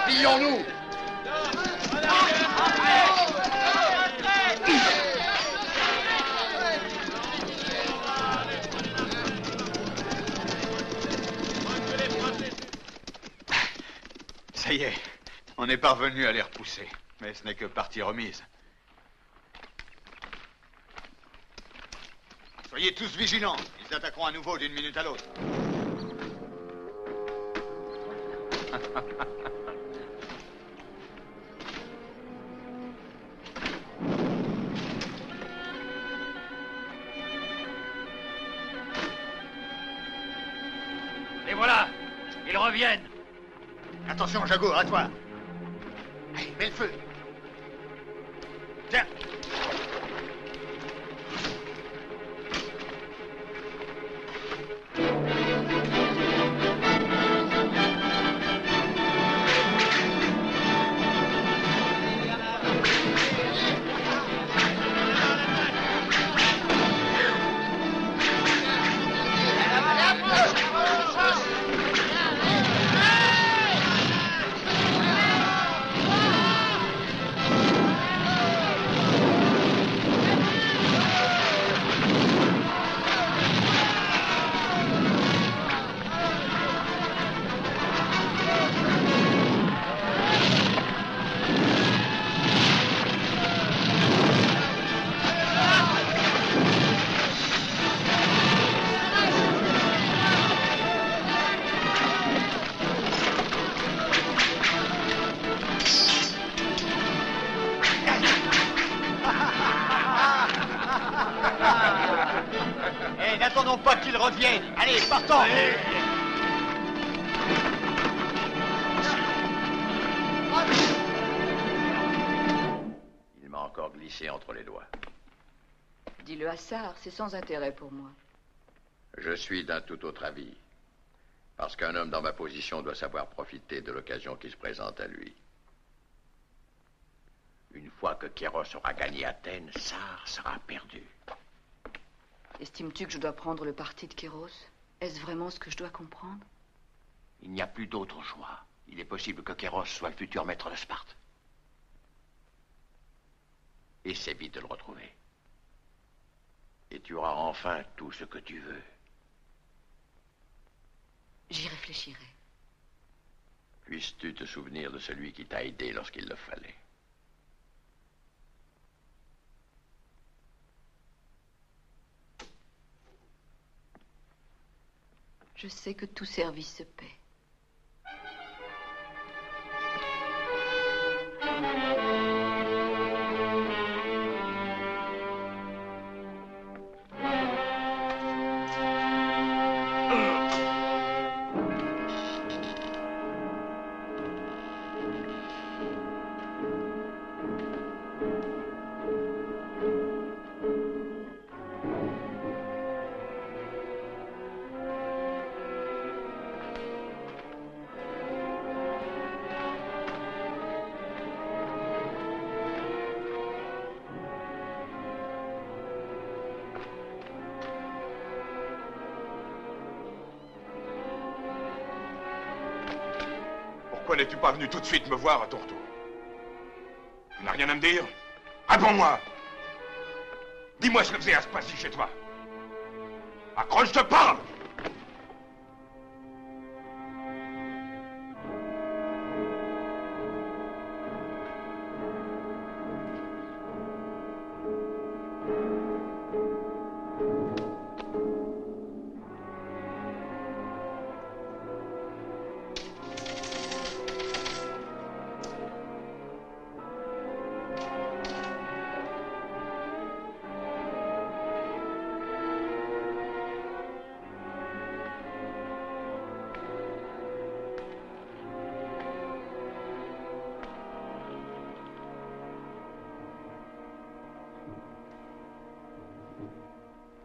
Éparpillons-nous. Ça y est, on est parvenu à les repousser. Mais ce n'est que partie remise. Soyez tous vigilants. Ils attaqueront à nouveau d'une minute à l'autre. Les voilà. Ils reviennent. Attention, Jagour, à toi. Allez, mets le feu. Tiens. N'attendons pas qu'ils reviennent. Allez, partons. Il m'a encore glissé entre les doigts. Dis-le à Sarr, c'est sans intérêt pour moi. Je suis d'un tout autre avis. Parce qu'un homme dans ma position doit savoir profiter de l'occasion qui se présente à lui. Une fois que Kéros aura gagné Athènes, Sarr sera perdu. Estimes-tu que je dois prendre le parti de Kéros? Est-ce vraiment ce que je dois comprendre? Il n'y a plus d'autre choix. Il est possible que Kéros soit le futur maître de Sparte. Essaie vite de le retrouver. Et tu auras enfin tout ce que tu veux. J'y réfléchirai. Puisses-tu te souvenir de celui qui t'a aidé lorsqu'il le fallait. Je sais que tout service se paie. Pourquoi n'es-tu pas venu tout de suite me voir à ton retour? Tu n'as rien à me dire? Réponds-moi! Dis-moi ce que faisait Aspasie chez toi. Accroche, je te parle!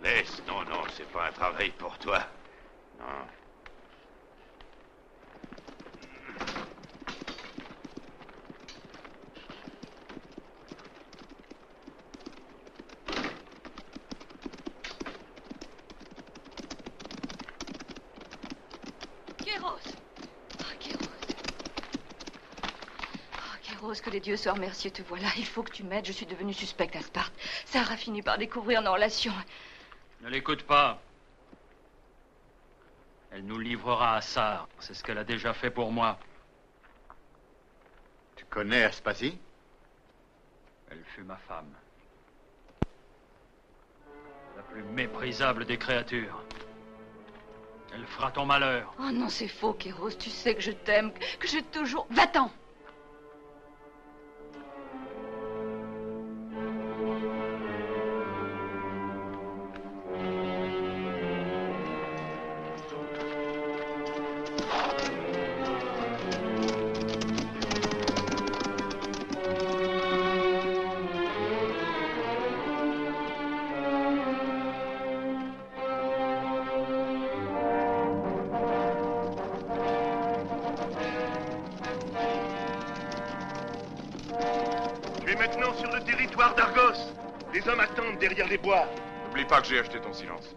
Laisse, non, c'est pas un travail pour toi. Non. Kéros! Ah, Kéros! Kéros, que les dieux soient remerciés, te voilà. Il faut que tu m'aides. Je suis devenue suspecte à Sparte. Sarah a fini par découvrir nos relations. Ne l'écoute pas. Elle nous livrera à Sarre. C'est ce qu'elle a déjà fait pour moi. Tu connais Aspasie? Elle fut ma femme. La plus méprisable des créatures. Elle fera ton malheur. Oh non, c'est faux, Kéros. Tu sais que je t'aime, que j'ai toujours... Va-t'en! Tu es maintenant sur le territoire d'Argos. Les hommes attendent derrière les bois. N'oublie pas que j'ai acheté ton silence.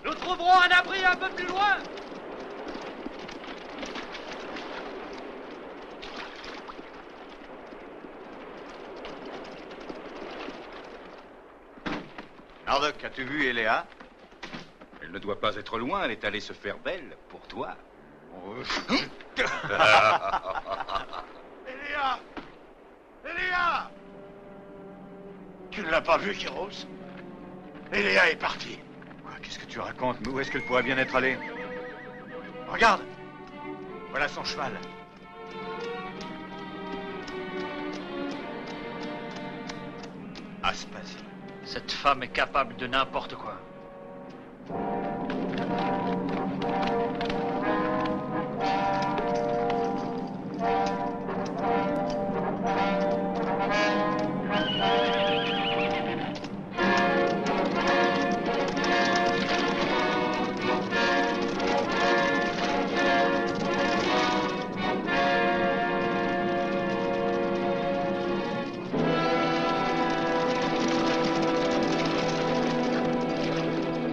Nous trouverons un abri un peu plus loin. Nardoc, as-tu vu Eléa? Elle ne doit pas être loin, elle est allée se faire belle pour toi. Eléa! Eléa! Tu ne l'as pas vu, Kéros? Eléa est partie. Quoi, qu'est-ce que tu racontes? Mais où est-ce qu'elle pourrait bien être allée? Regarde! Voilà son cheval. Aspasie. Cette femme est capable de n'importe quoi.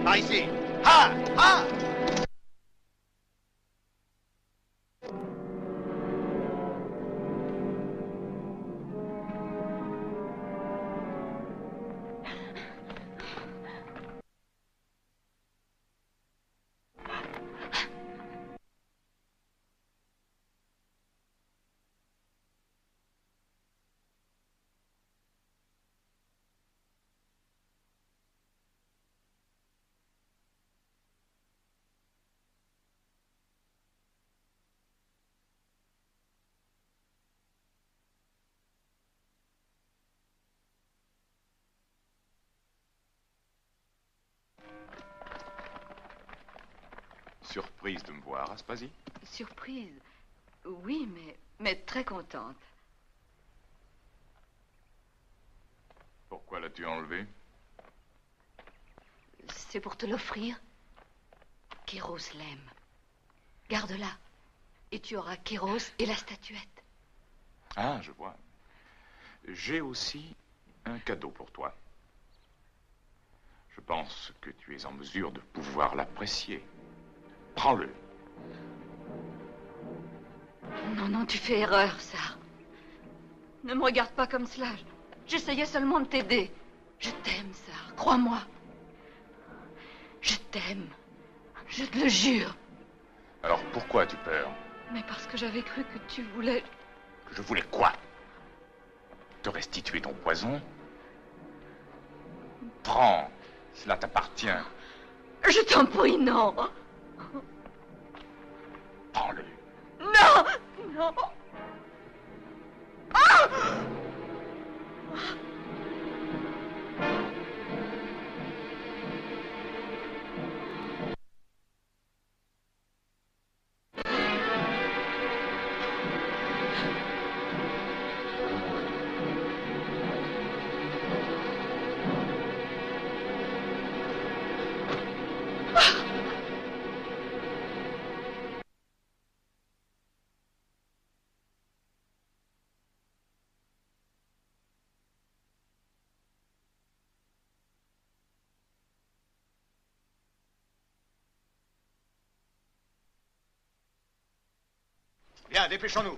Par ici! Ha! Ha! Surprise de me voir, Aspasie? Surprise? Oui, mais très contente. Pourquoi l'as-tu enlevé? C'est pour te l'offrir. Kéros l'aime. Garde-la. Et tu auras Kéros et la statuette. Ah, je vois. J'ai aussi un cadeau pour toi. Je pense que tu es en mesure de pouvoir l'apprécier. Prends-le. Non, non, tu fais erreur, Sarah. Ne me regarde pas comme cela. J'essayais seulement de t'aider. Je t'aime, Sarah. Crois-moi. Je t'aime. Je te le jure. Alors pourquoi as-tu peur? Mais parce que j'avais cru que tu voulais... Que je voulais quoi? Te restituer ton poison? Prends. Cela t'appartient. Je t'en prie, non. Prends-le. Non! Non! Ah! Bien, dépêchons-nous.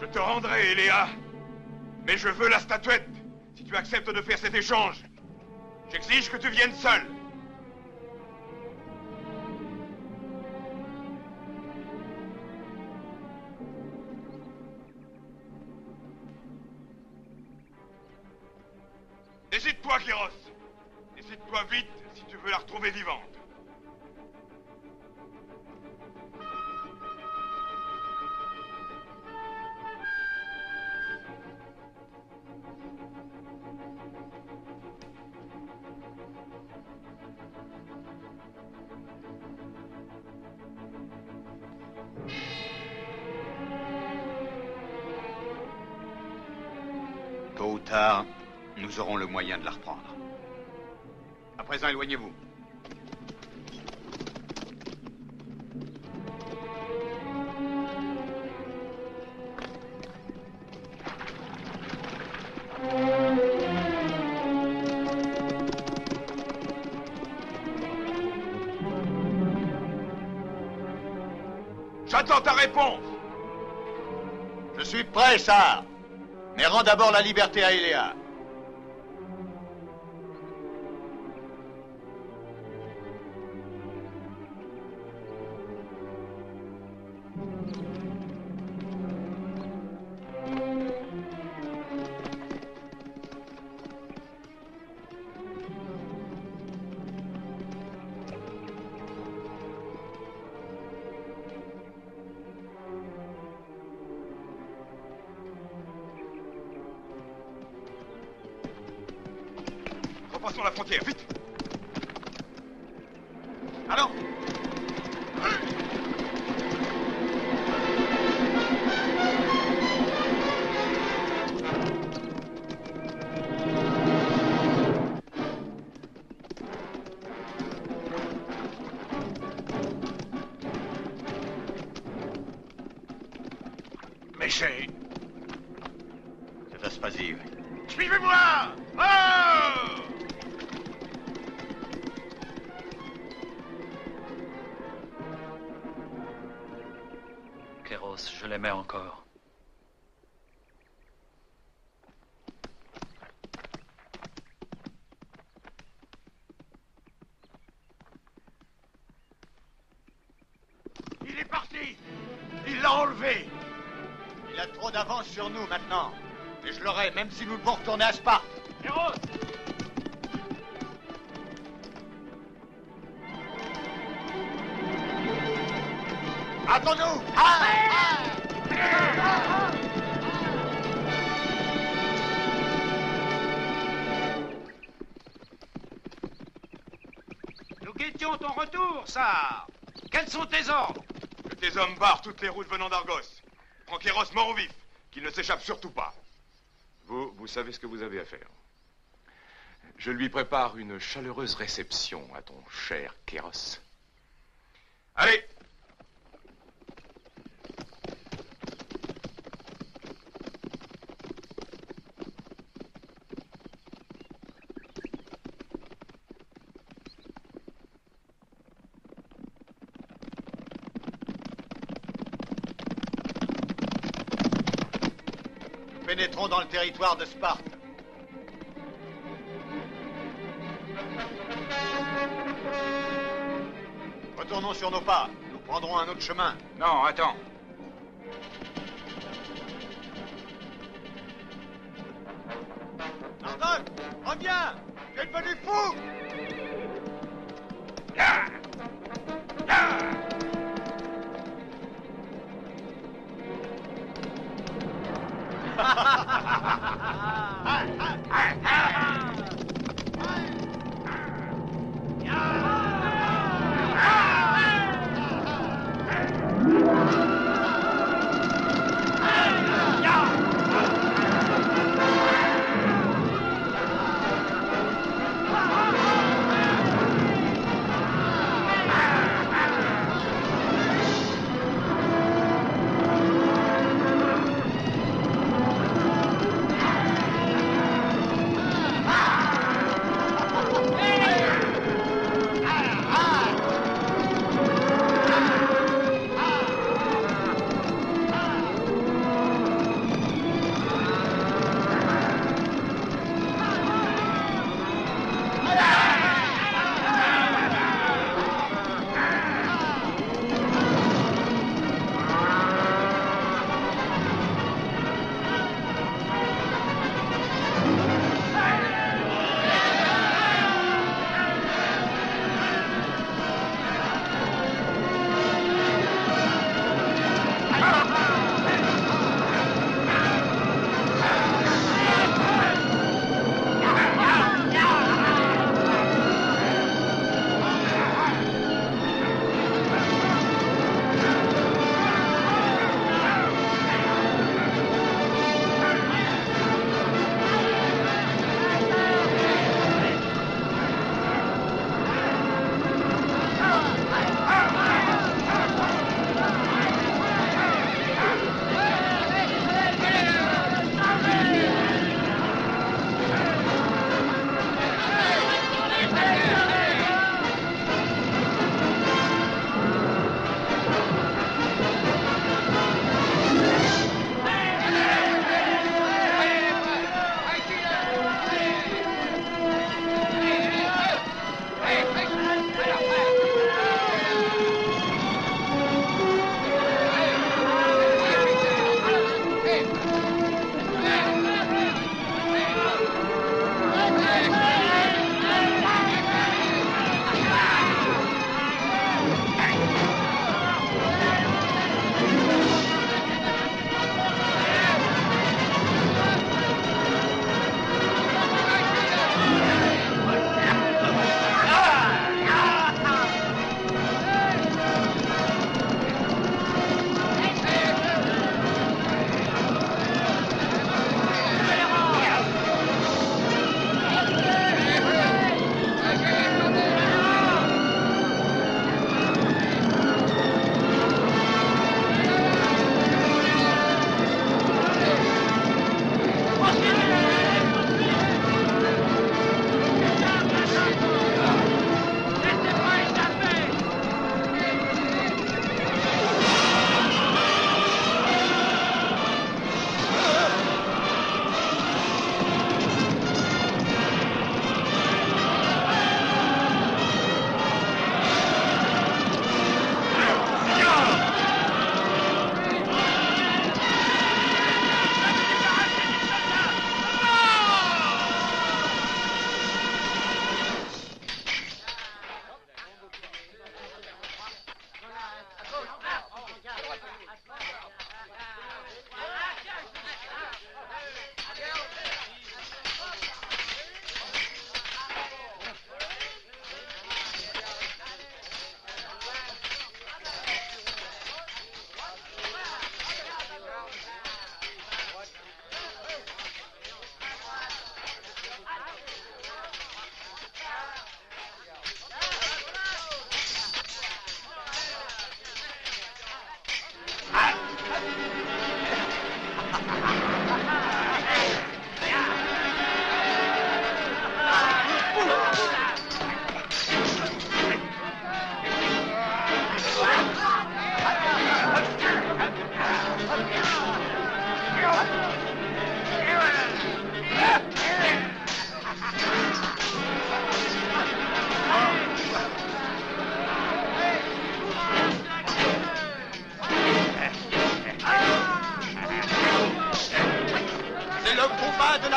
Je te rendrai, Eléa. Mais je veux la statuette, si tu acceptes de faire cet échange. J'exige que tu viennes seul. Décide-toi, Kéros. Décide-toi vite si tu veux la retrouver vivante. Tôt ou tard, nous aurons le moyen de la reprendre. À présent, éloignez-vous. J'attends ta réponse. Je suis prêt, Sar. Mais rends d'abord la liberté à Eléa. Repassons la frontière, vite. Allons. Mais c'est Aspasie. Suivez-moi. Oh! Kéros, je l'aimais encore. Il est parti. Il l'a enlevé. Il a trop d'avance sur nous maintenant. Et je l'aurai, même si nous devons retourner à Sparte. Kéros! Attends-nous! Nous guettions ton retour, Sar. Quels sont tes ordres? Que tes hommes barrent toutes les routes venant d'Argos. Prends Kéros mort ou vif, qu'il ne s'échappe surtout pas. Vous savez ce que vous avez à faire. Je lui prépare une chaleureuse réception à ton cher Kéros. Allez! Pénétrons dans le territoire de Sparte. Retournons sur nos pas. Nous prendrons un autre chemin. Non, attends. Arnold, reviens! Tu es devenu fou!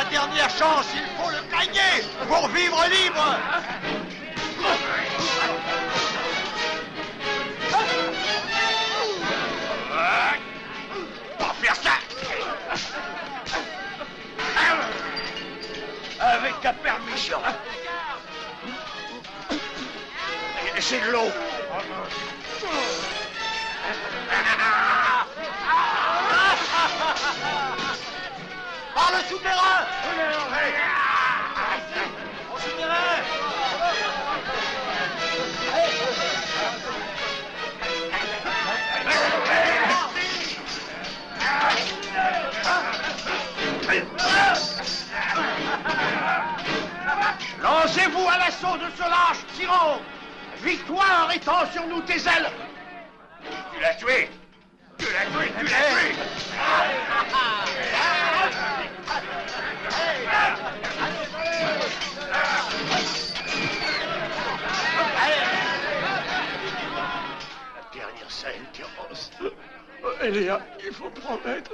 dernière chance, il faut le gagner pour vivre libre. souterrain! Au souterrain! Lancez-vous à l'assaut de ce lâche tyran! Victoire étend sur nous tes ailes! Tu l'as tué! Tu l'as tué! Tu l'as tué! La dernière scène, Kéros. Elia, il faut promettre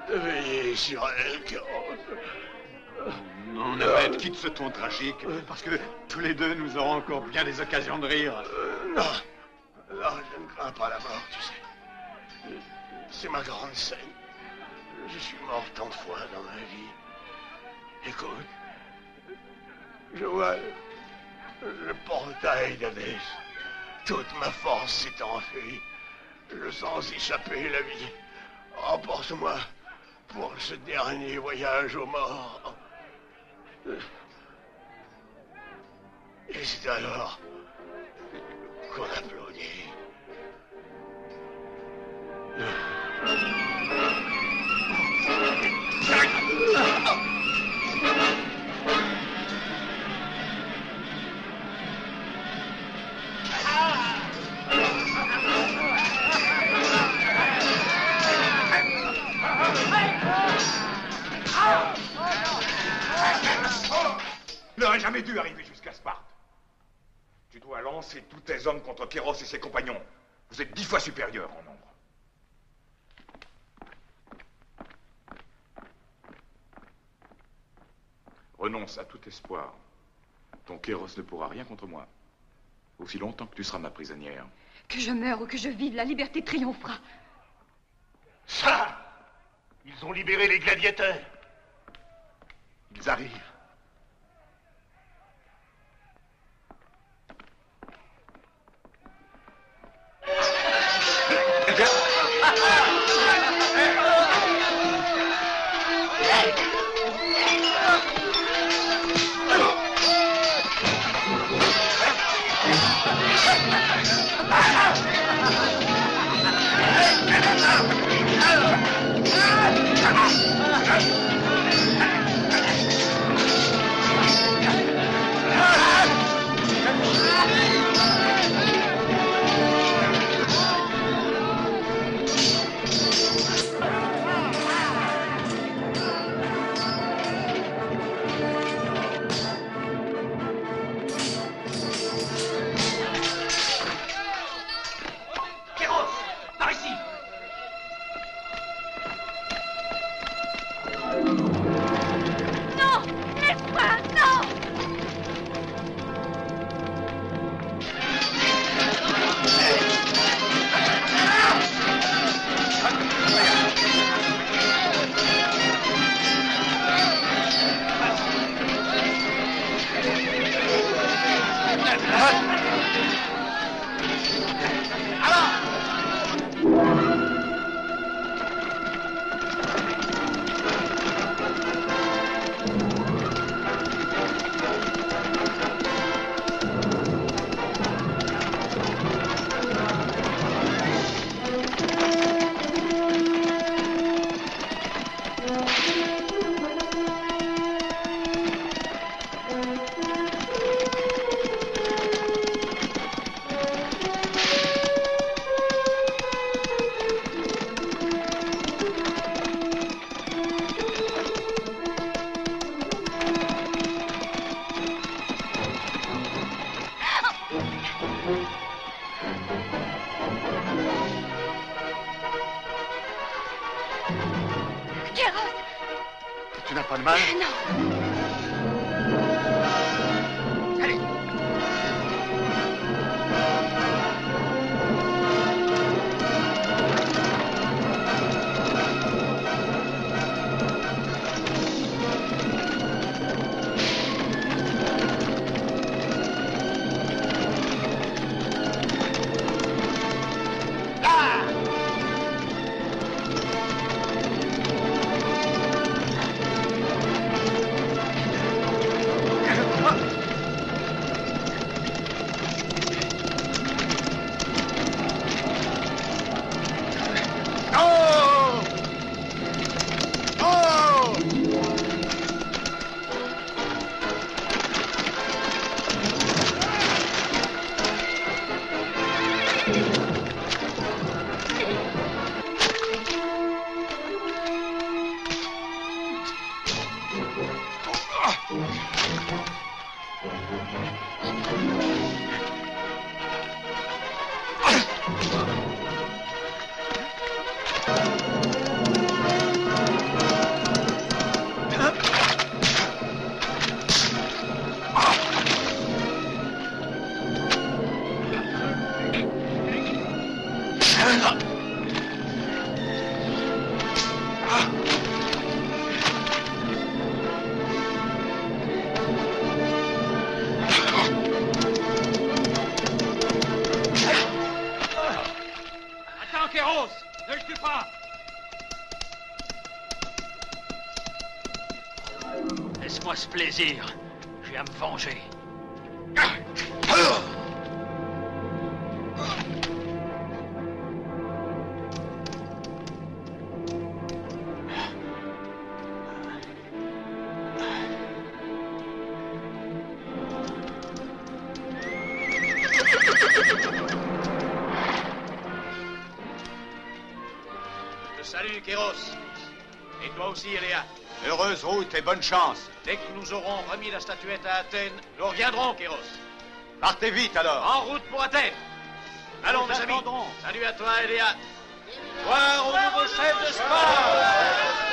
de veiller sur elle, Kéros. Non, Ned, quitte ce ton tragique, parce que tous les deux, nous aurons encore bien des occasions de rire. Non, je ne crains pas la mort, tu sais. C'est ma grande scène. Je suis mort tant de fois dans ma vie. Écoute, je vois le portail d'Hadès. Toute ma force s'est enfuie. Je sens échapper la vie. Emporte-moi pour ce dernier voyage aux morts. Et c'est alors qu'on applaudit. N'aurait jamais dû arriver jusqu'à Sparte. Tu dois lancer tous tes hommes contre Kéros et ses compagnons. Vous êtes 10 fois supérieurs en nombre. Renonce à tout espoir. Ton Kéros ne pourra rien contre moi. Aussi longtemps que tu seras ma prisonnière. Que je meure ou que je vive, la liberté triomphera. Ça! Ils ont libéré les gladiateurs. Ils arrivent. Tu n'as pas de mal? Non. Allez. Laisse-moi ce plaisir. J'ai à me venger. Salut, Kéros. Et toi aussi, Eléa. Heureuse route et bonne chance. Dès que nous aurons remis la statuette à Athènes, nous reviendrons, Kéros. Partez vite, alors. En route pour Athènes. Allons, mes amis. Salut à toi, Eléa. Gloire au nouveau chef de Sparte.